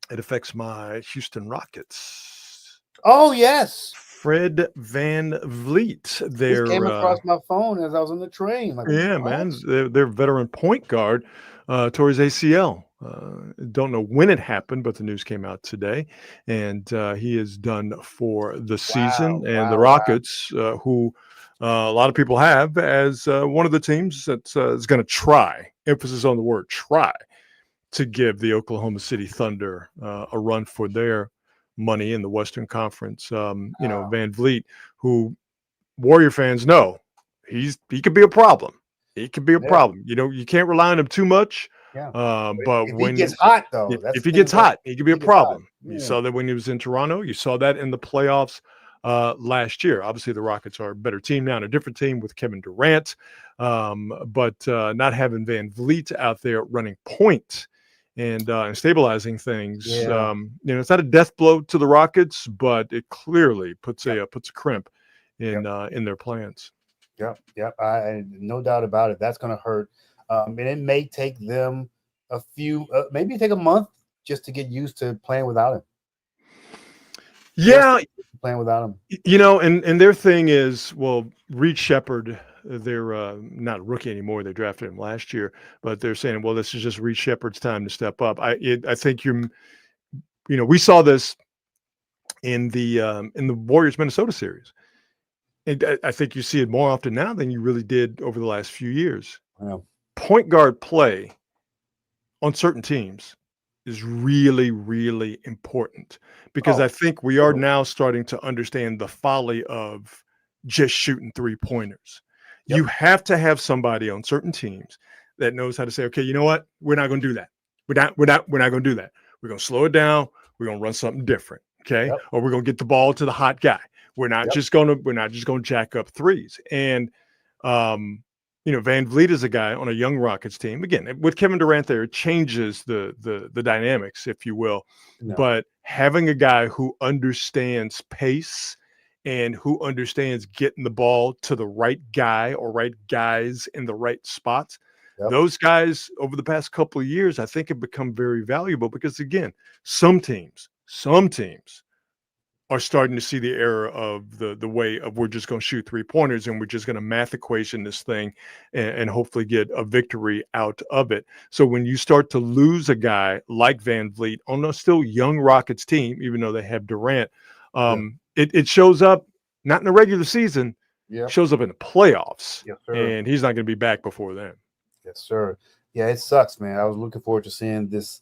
it affects my Houston Rockets. Oh, yes. Fred VanVleet. This came across my phone as I was on the train. Like, yeah, what? Man. Their veteran point guard tore his ACL. Don't know when it happened, but the news came out today, and he is done for the season. And the Rockets, who a lot of people have as one of the teams that is going to try, emphasis on the word try, to give the Oklahoma City Thunder a run for their money in the Western Conference. VanVleet, who Warrior fans know, he could be a problem. He could be a problem. You know, you can't rely on him too much. Yeah. But if when he gets hot, though, if he gets hot, he could be a problem. You saw that when he was in Toronto. You saw that in the playoffs last year. Obviously, the Rockets are a better team now and a different team with Kevin Durant, but not having Van Vliet out there running point and stabilizing things. Yeah. It's not a death blow to the Rockets, but it clearly puts a crimp in their plans. Yep. I no doubt about it. That's going to hurt. And it may take them maybe take a month just to get used to playing without him. Yeah, playing without him. And their thing is, well, Reed Shepherd, they're not a rookie anymore. They drafted him last year, but they're saying, well, this is just Reed Shepherd's time to step up. I think we saw this in the Warriors Minnesota series. And I think you see it more often now than you really did over the last few years. Yeah. Point guard play on certain teams is really, really important because I think we are now starting to understand the folly of just shooting 3-pointers. Yep. You have to have somebody on certain teams that knows how to say, okay, you know what? We're not going to do that. We're not going to do that. We're going to slow it down. We're going to run something different. Okay. Yep. Or we're going to get the ball to the hot guy. We're not just going to jack up threes. And, Van Vliet is a guy on a young Rockets team. Again, with Kevin Durant there, it changes the dynamics, if you will. No. But having a guy who understands pace and who understands getting the ball to the right guy or right guys in the right spots, those guys over the past couple of years, I think have become very valuable because, again, some teams are starting to see the error of the way of we're just going to shoot 3-pointers and we're just going to math equation this thing and hopefully get a victory out of it. So when you start to lose a guy like Van Vliet on a still young Rockets team, even though they have Durant, it shows up not in the regular season, shows up in the playoffs. Yes, sir. And he's not going to be back before then. Yes, sir. Yeah, it sucks, man. I was looking forward to seeing this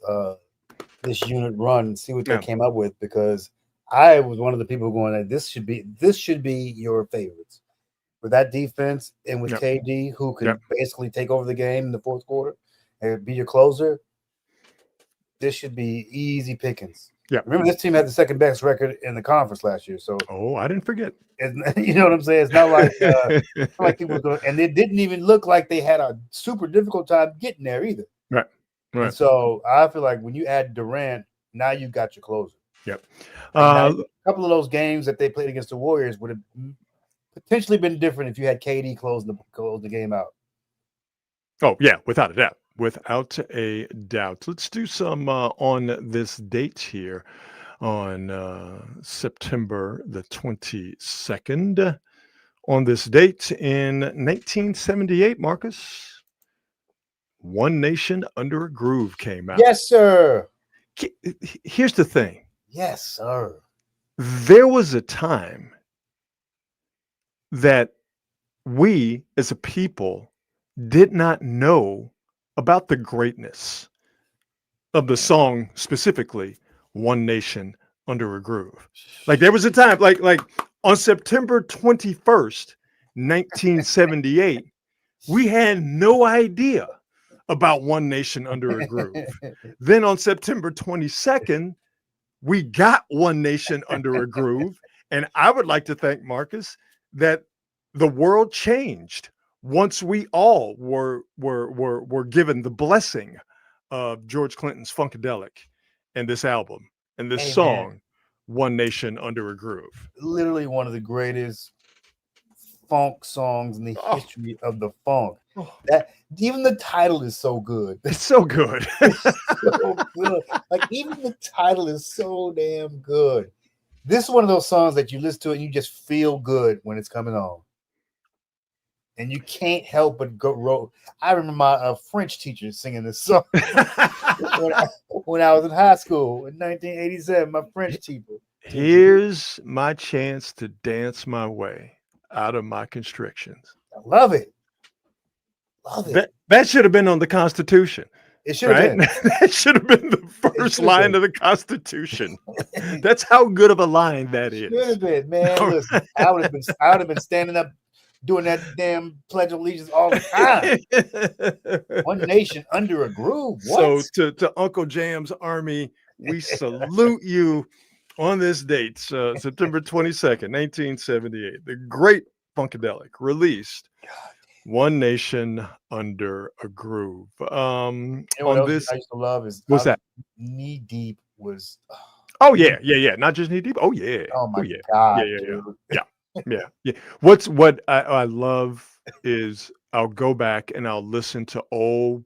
unit run and see what they came up with because I was one of the people going, this should be your favorites with that defense and with KD, who can basically take over the game in the fourth quarter and be your closer. This should be easy pickings. Yeah. Remember, this team had the second best record in the conference last year. So, I didn't forget. You know what I'm saying? It's not like people were going, and it didn't even look like they had a super difficult time getting there either. Right. And so I feel like when you add Durant, now you got your closer. Yep. A couple of those games that they played against the Warriors would have potentially been different if you had KD close the game out. Oh, yeah, without a doubt. Without a doubt. Let's do some on this date here on September the 22nd. On this date in 1978, Marcus, One Nation Under a Groove came out. Yes, sir. Here's the thing. Yes, sir. There was a time that we as a people did not know about the greatness of the song, specifically One Nation Under a Groove. Like there was a time, like on September 21st, 1978, we had no idea about One Nation Under a Groove. Then on September 22nd, we got One Nation Under a Groove. And I would like to thank Marcus that the world changed once we all were given the blessing of George Clinton's Funkadelic and this album and this song, One Nation Under a Groove. Literally one of the greatest funk songs in the history of the funk. That even the title is so good. It's so good. It's so good. Like even the title is so damn good. This is one of those songs that you listen to and you just feel good when it's coming on. And you can't help but go. I remember my French teacher singing this song when I was in high school in 1987. My French teacher. Here's my chance to dance my way out of my constrictions. I love it. Love it. That should have been on the Constitution. It should have been. That should have been the first line of the Constitution. That's how good of a line that is. Should have been, man. Listen, I would have been standing up doing that damn Pledge of Allegiance all the time. One Nation Under a Groove. What? So to Uncle Jam's Army, we salute you On this date, September 22nd, 1978, the great Funkadelic released One Nation Under a Groove. You know what On else this, I used to love is what's that? Knee Deep was. Oh yeah. Not just Knee Deep. Oh yeah. Oh my Yeah. God, Yeah. dude. Yeah. What I love is I'll go back and I'll listen to old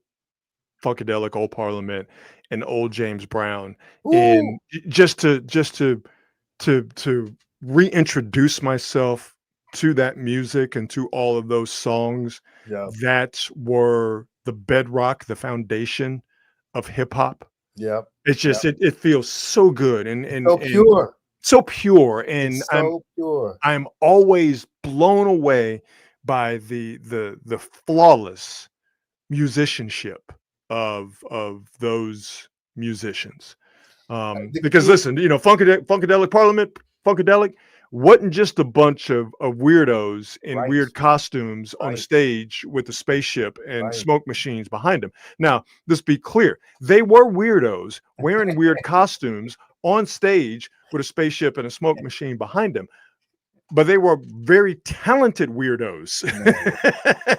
Funkadelic, old Parliament, and old James Brown, Ooh, and just to reintroduce myself to that music and to all of those songs yeah, that were the bedrock, the foundation of hip hop. yep, It's yep. just it feels so good and So pure. so pure, and It's so pure. I'm always blown away by the flawless musicianship of those musicians. The Because kid, listen, Funkadelic Parliament, Funkadelic wasn't just a bunch of weirdos in right, weird costumes on a right, stage with a spaceship and right. smoke machines behind them. Now, let's be clear. They were weirdos wearing weird costumes on stage with a spaceship and a smoke machine behind them, but they were very talented weirdos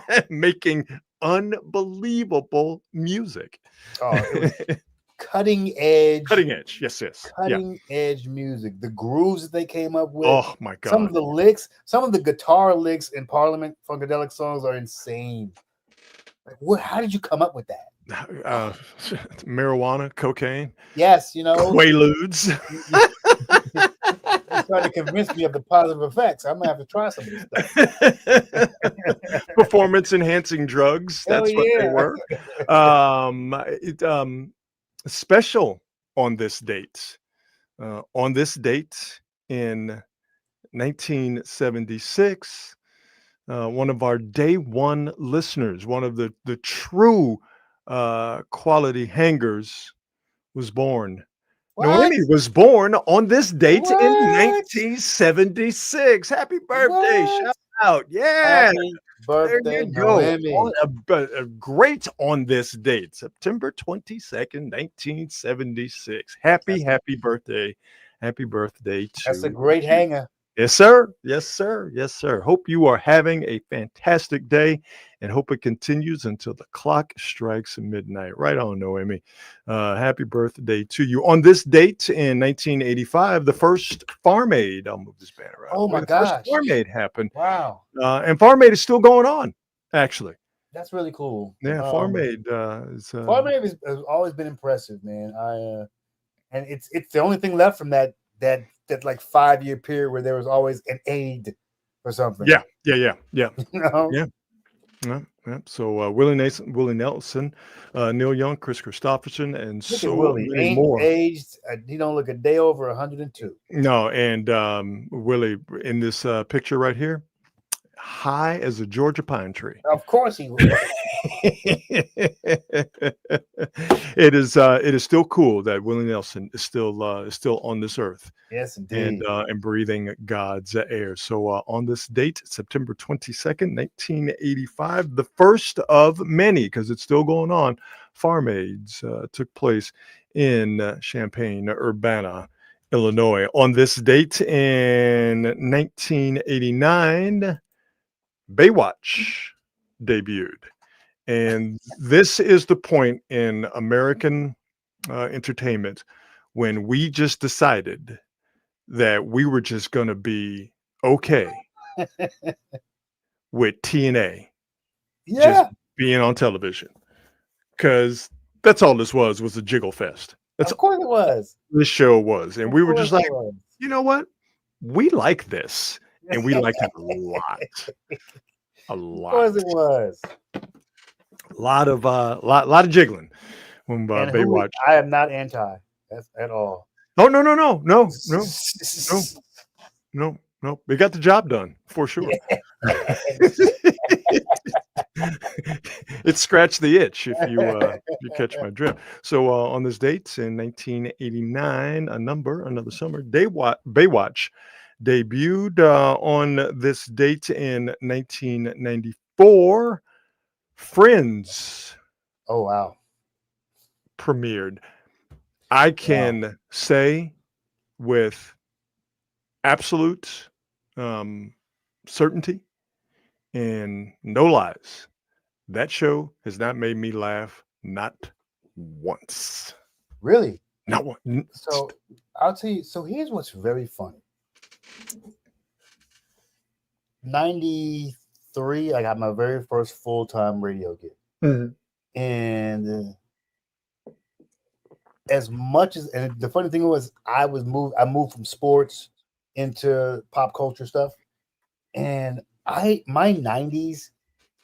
Man. making unbelievable music. Oh, it was cutting edge, Cutting edge. Yes. Yeah. cutting edge music. The grooves that they came up with, Oh my some God. of the licks, some of the guitar licks in Parliament Funkadelic songs are insane. Like, what? How did you come up with that? Marijuana, cocaine, Yes, you know, quaaludes, you, you're trying to convince me of the positive effects. I'm gonna have to try some of this stuff. performance enhancing drugs. Hell That's what they yeah! were. Special on this date. On this date in 1976, one of our day one listeners, one of the true quality hangers, was born. What? Noemi was born on this date in What? 1976. Happy birthday. What? Shout out. Yeah. Happy There you birthday, go. Noemi. A great on this date, September 22nd, 1976. That's Happy birthday. Happy birthday that's a to great you. hanger. Yes, sir. Yes, sir. Yes, sir. Hope you are having a fantastic day and hope it continues until the clock strikes midnight. Right on, Noemi. Happy birthday to you. On this date in 1985, the first Farm Aid, I'll move this banner out of Oh the way. my The first gosh! Farm Aid happened. Wow, And Farm Aid is still going on, actually. that's really cool. Yeah, Farm Aid is. Farm Aid has always been impressive, man. And it's the only thing left from that like 5 year period where there was always an aid or something. Yeah. You know? Yeah. Yeah. So Willie Nelson, Neil Young, Chris Christopherson, and Look at so Willie. many Ain't more. aged. He don't look a day over 102. No, and Willie in this picture right here, high as a Georgia pine tree. Of course he was. It is still cool that Willie Nelson is still on this earth Yes, indeed. and breathing God's air. So on this date, September 22nd, 1985, the first of many, because it's still going on, Farm Aids took place in Champaign-Urbana, Illinois. On this date in 1989, Baywatch debuted. And this is the point in American entertainment when we just decided that we were just going to be okay with TNA Yeah, just being on television. Because that's all this was a jiggle fest. That's of course it was. all this show was. And Of we were course just like, it was. you know what? We like this. And we like it a lot. A Of lot. course it was. Lot of jiggling when And Baywatch. I am not anti at all. Oh no. They got the job done for sure. It scratched the itch if you catch my drift. So on this date in 1989, another summer, Baywatch debuted. On this date in 1994, Friends Oh wow. premiered. I can say with absolute certainty and no lies, that show has not made me laugh not once. Really? Not one. So I'll tell you. So here's what's very funny. 93, I got my very first full-time radio gig. Mm-hmm. And as much as, and the funny thing was, I moved from sports into pop culture stuff. And my 90s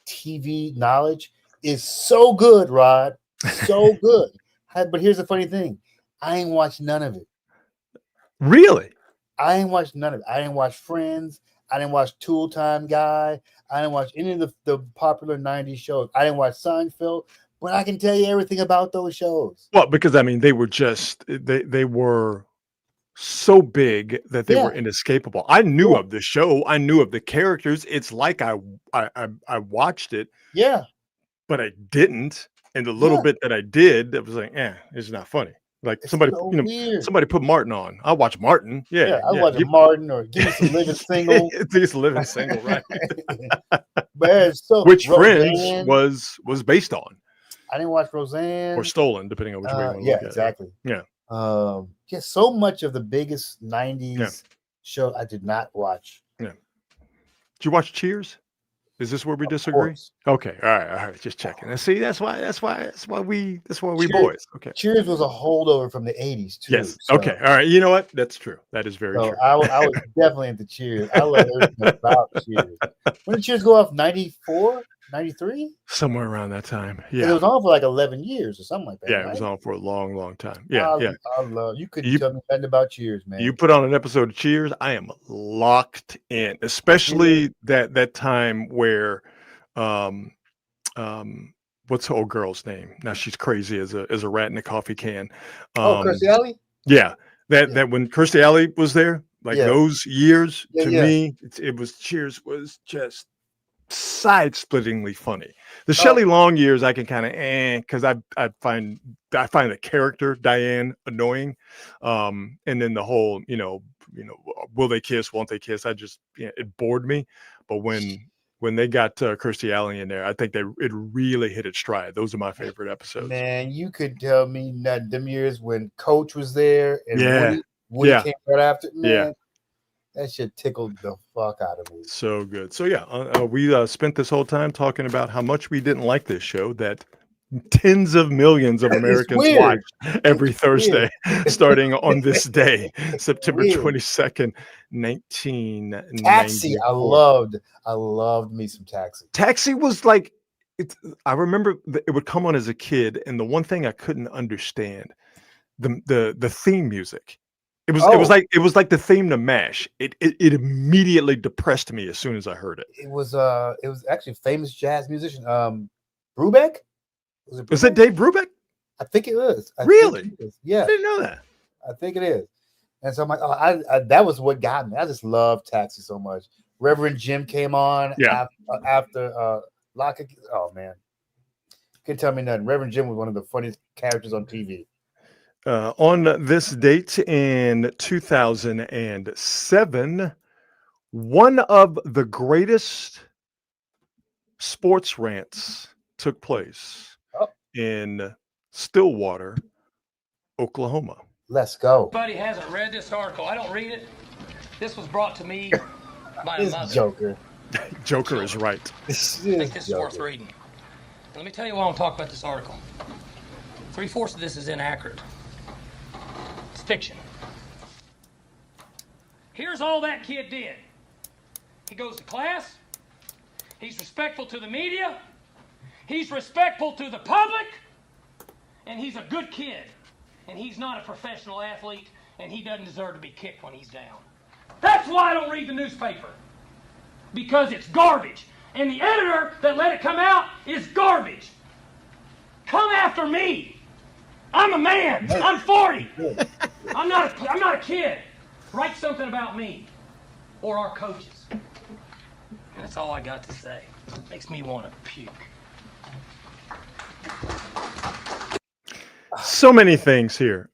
TV knowledge is so good, Rod. So good. But here's the funny thing. I ain't watched none of it. Really? I ain't watched none of it. I didn't watch Friends. I didn't watch Tool Time Guy. I didn't watch any of the popular 90s shows. I didn't watch Seinfeld, but I can tell you everything about those shows. Well, because I mean, they were just they were so big that they were inescapable. I knew of the show. I knew of the characters. It's like I watched it. Yeah. But I didn't. And the little bit that I did, it was like, it's not funny. Like it's somebody, so somebody put Martin on. I'll watch Martin. Yeah, I'll watch Martin, or give me some Living Single. It's Living Single, right? But so which Roseanne, Friends was based on. I didn't watch Roseanne or stolen, depending on which way you want to look at exactly. it. Yeah. So much of the biggest 90s show I did not watch. Yeah. Did you watch Cheers? Is this where we disagree? Okay. All right. Just checking. See, that's why we boys. Okay. Cheers was a holdover from the 80s too. Yes. So. Okay. All right. You know what? That's true. That is very true. I was definitely into Cheers. I love everything about Cheers. When did Cheers go off? 94? 93? Somewhere around that time. Yeah. It was on for like 11 years or something like that. Yeah, right? It was on for a long, long time. Yeah. I love you. Couldn't tell me nothing about Cheers, man. You put on an episode of Cheers, I am locked in. Especially that time where what's the old girl's name? Now she's crazy as a rat in a coffee can. Kirstie Alley? Yeah. That when Kirstie Alley was there, those years to me, it was Cheers was just side-splittingly funny. The Shelley Long years I can kind of because I find the character Diane annoying, and then the whole will they kiss, won't they kiss, I just it bored me. But when they got Kirstie Alley in there, I think it really hit its stride. Those are my favorite episodes. Man, you could tell me that them years when Coach was there and Woody came right after. Man, that shit tickled the fuck out of me. So good. So we spent this whole time talking about how much we didn't like this show that tens of millions of Americans watch every Thursday, starting on this day, September 22nd, 1994. Taxi, I loved me some Taxi. Taxi was like, I remember it would come on as a kid, and the one thing I couldn't understand, the theme music. It was like the theme to MASH. It immediately depressed me as soon as I heard it. It was actually a famous jazz musician, Brubeck. Was it Dave Brubeck? I think it was. Really? Yeah. I didn't know that. I think it is. And so I'm like, I that was what got me. I just love Taxi so much. Reverend Jim came on after Lock. Oh man, can't tell me nothing. Reverend Jim was one of the funniest characters on TV. On this date in 2007, one of the greatest sports rants took place in Stillwater, Oklahoma. Let's go. Everybody hasn't read this article. I don't read it. This was brought to me by a mother. Joker. Joker is right. I think this is worth reading. Let me tell you why I'm talking about this article. 3/4 of this is inaccurate. It's fiction. Here's all that kid did. He goes to class. He's respectful to the media. He's respectful to the public. And he's a good kid. And he's not a professional athlete. And he doesn't deserve to be kicked when he's down. That's why I don't read the newspaper. Because it's garbage. And the editor that let it come out is garbage. Come after me. I'm a man. I'm 40. I'm not a kid. Write something about me or our coaches. And that's all I got to say. It makes me want to puke. So many things here.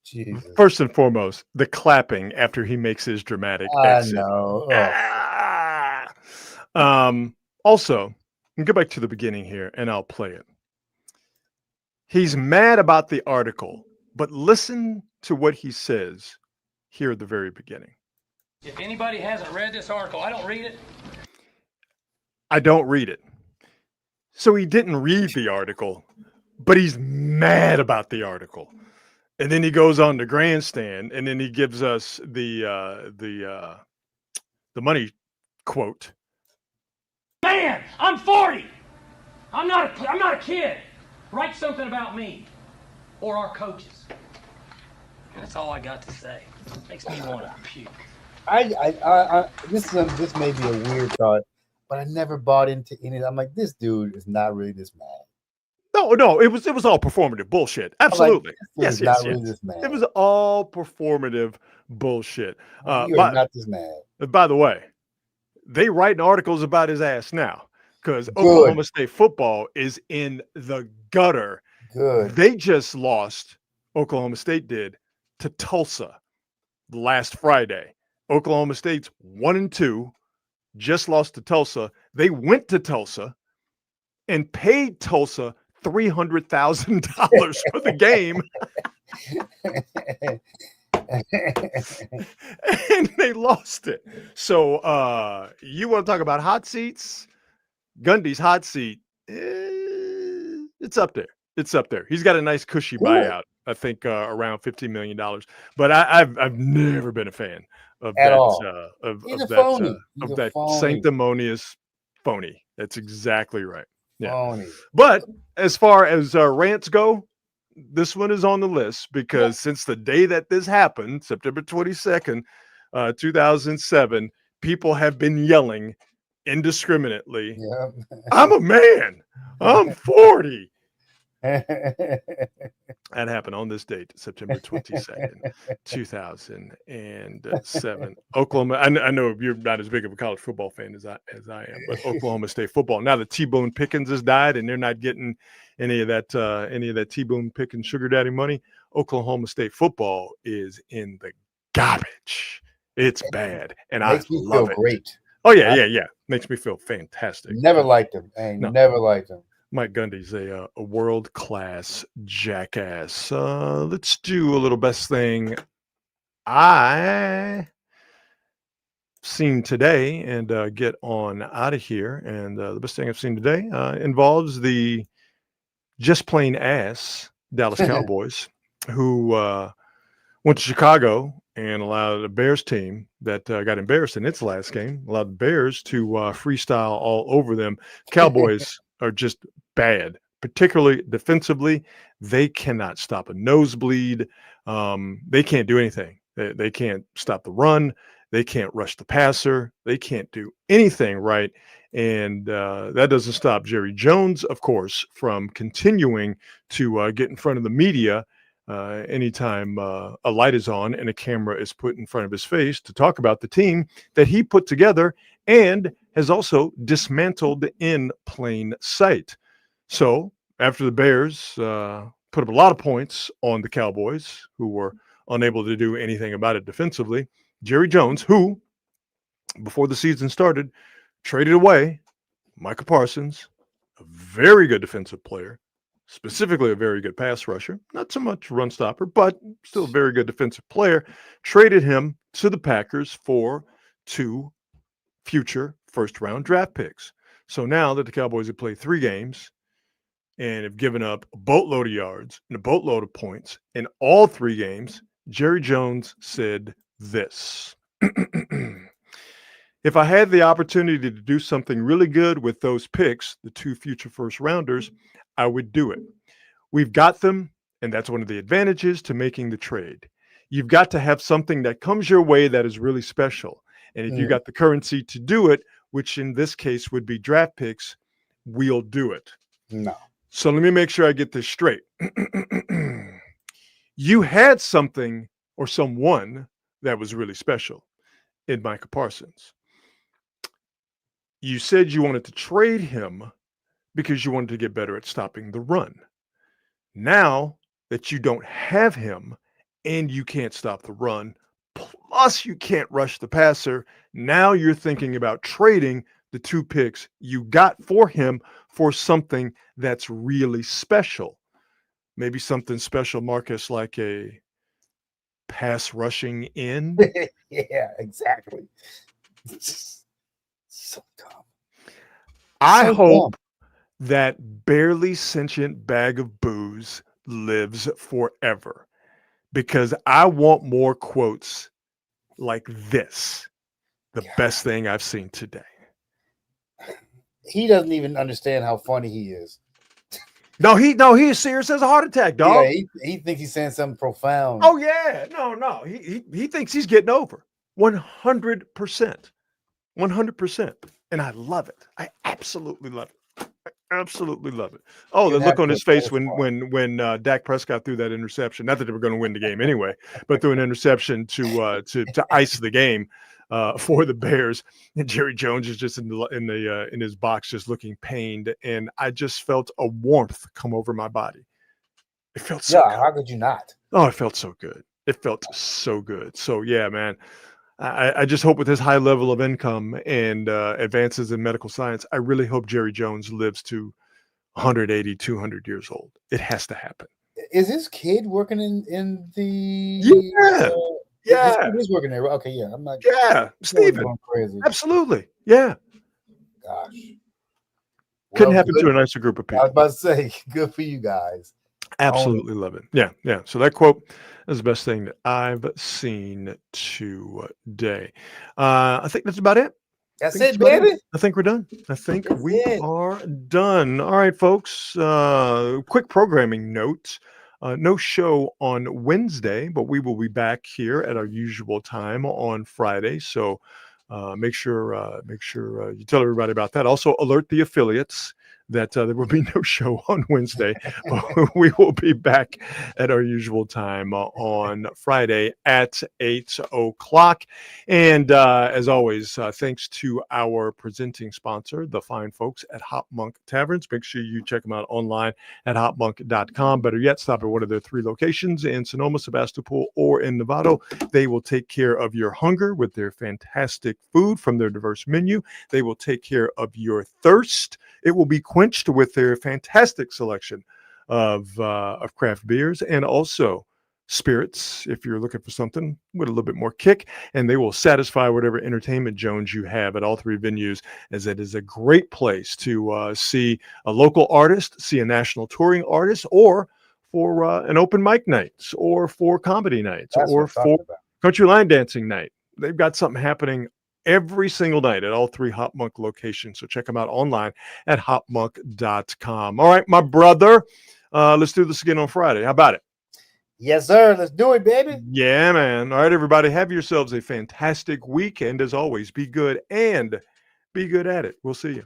Jesus. First and foremost, the clapping after he makes his dramatic I exit. know. Also, go back to the beginning here, and I'll play it. He's mad about the article, but listen to what he says here at the very beginning. If anybody hasn't read this article, I don't read it. I don't read it. So he didn't read the article, but he's mad about the article. And then he goes on the grandstand, and then he gives us the money quote. Man, I'm 40. I'm not a kid. Write something about me or our coaches. And that's all I got to say. Makes me want to puke. This may be a weird thought, but I never bought into any. I'm like, this dude is not really this mad. No, it was all performative bullshit. Absolutely. Like, yes. Really this mad. It was all performative bullshit. You are not this mad. By the way, they writing articles about his ass now because Oklahoma State football is in the gutter. Good. They just lost, Oklahoma State did, to Tulsa last Friday. Oklahoma State's 1-2, just lost to Tulsa. They went to Tulsa and paid Tulsa $300,000 for the game. And they lost it. So you want to talk about hot seats? Gundy's hot seat, it's up there. It's up there. He's got a nice cushy buyout, I think around $15 million. But I've never been a fan of At that all. of that phony. Sanctimonious phony. That's exactly right. Yeah. Phony. But as far as rants go, this one is on the list because since the day that this happened, September 22nd, 2007, people have been yelling indiscriminately. Yeah. I'm a man. I'm 40. That happened on this date, September 22nd, 2007. Oklahoma. I know you're not as big of a college football fan as I am, but Oklahoma State football. Now that T-Bone Pickens has died, and they're not getting any of that T-Bone Pickens sugar daddy money. Oklahoma State football is in the garbage. It's bad, and I love it. Great. Oh yeah. Makes me feel fantastic. Never liked him. Never liked him. Mike Gundy's a world-class jackass. Let's do a little best thing I seen today and get on out of here. And the best thing I've seen today involves the just plain ass Dallas Cowboys who went to Chicago and allowed a Bears team that got embarrassed in its last game, allowed the Bears to freestyle all over them. Cowboys are just bad, particularly defensively. They cannot stop a nosebleed. They can't do anything. They can't stop the run. They can't rush the passer. They can't do anything right. And that doesn't stop Jerry Jones, of course, from continuing to get in front of the media anytime a light is on and a camera is put in front of his face to talk about the team that he put together and has also dismantled in plain sight. So after the Bears put up a lot of points on the Cowboys, who were unable to do anything about it defensively, Jerry Jones, who before the season started, traded away Micah Parsons, a very good defensive player, specifically a very good pass rusher, not so much run stopper, but still a very good defensive player, traded him to the Packers for 2 future first-round draft picks. So now that the Cowboys have played 3 games and have given up a boatload of yards and a boatload of points in all 3 games, Jerry Jones said this. If I had the opportunity to do something really good with those picks, the 2 future first-rounders, I would do it. We've got them, and that's one of the advantages to making the trade. You've got to have something that comes your way that is really special. And if you got the currency to do it, which in this case would be draft picks, we'll do it. No. So let me make sure I get this straight. You had something or someone that was really special in Micah Parsons. You said you wanted to trade him because you wanted to get better at stopping the run. Now that you don't have him and you can't stop the run. Plus, you can't rush the passer. Now you're thinking about trading the 2 picks you got for him for something that's really special. Maybe something special, Marcus, like a pass rushing end. Yeah, exactly. So dumb. I So hope dumb. that barely sentient bag of booze lives forever, because I want more quotes like this. The best thing I've seen today. He doesn't even understand how funny he is. No, he is serious as a heart attack, dog. Yeah, he thinks he's saying something profound. Oh yeah, no. He thinks he's getting over 100%, 100%, and I love it. I absolutely love it. Absolutely love it. Oh, the look on his face when Dak Prescott threw that interception. Not that they were going to win the game anyway, but threw an interception to ice the game for the Bears. And Jerry Jones is just in his box, just looking pained, and I just felt a warmth come over my body. It felt so good. How could you not? Oh, it felt so good. It felt so good. So yeah, man. I just hope with his high level of income and advances in medical science, I really hope Jerry Jones lives to 180, 200 years old. It has to happen. Is his kid working in the? Yeah. His kid is working there. Okay, yeah. I'm not. Yeah, Steven. Crazy. Absolutely. Yeah. Gosh. Couldn't happen to a nicer group of people. I was about to say, good for you guys. Absolutely love it. Yeah. So that quote is the best thing that I've seen today. I think that's about it. That's it, baby. I think we're done. I think we are done. All right, folks. Quick programming note. No show on Wednesday, but we will be back here at our usual time on Friday. So make sure you tell everybody about that. Also, alert the affiliates that there will be no show on Wednesday. We will be back at our usual time on Friday at 8 o'clock. And as always, thanks to our presenting sponsor, the fine folks at Hop Monk Taverns. Make sure you check them out online at hopmonk.com. Better yet, stop at one of their 3 locations in Sonoma, Sebastopol, or in Novato. They will take care of your hunger with their fantastic food from their diverse menu. They will take care of your thirst. It will be quenched with their fantastic selection of craft beers and also spirits if you're looking for something with a little bit more kick, and they will satisfy whatever entertainment Jones you have at all 3 venues, as it is a great place to see a local artist, see a national touring artist, or for an open mic nights, or for comedy nights, or for country line dancing night. They've got something happening every single night at all 3 Hop Monk locations. So check them out online at hopmonk.com. All right, my brother, let's do this again on Friday. How about it? Yes, sir. Let's do it, baby. Yeah, man. All right, everybody, have yourselves a fantastic weekend. As always, be good and be good at it. We'll see you.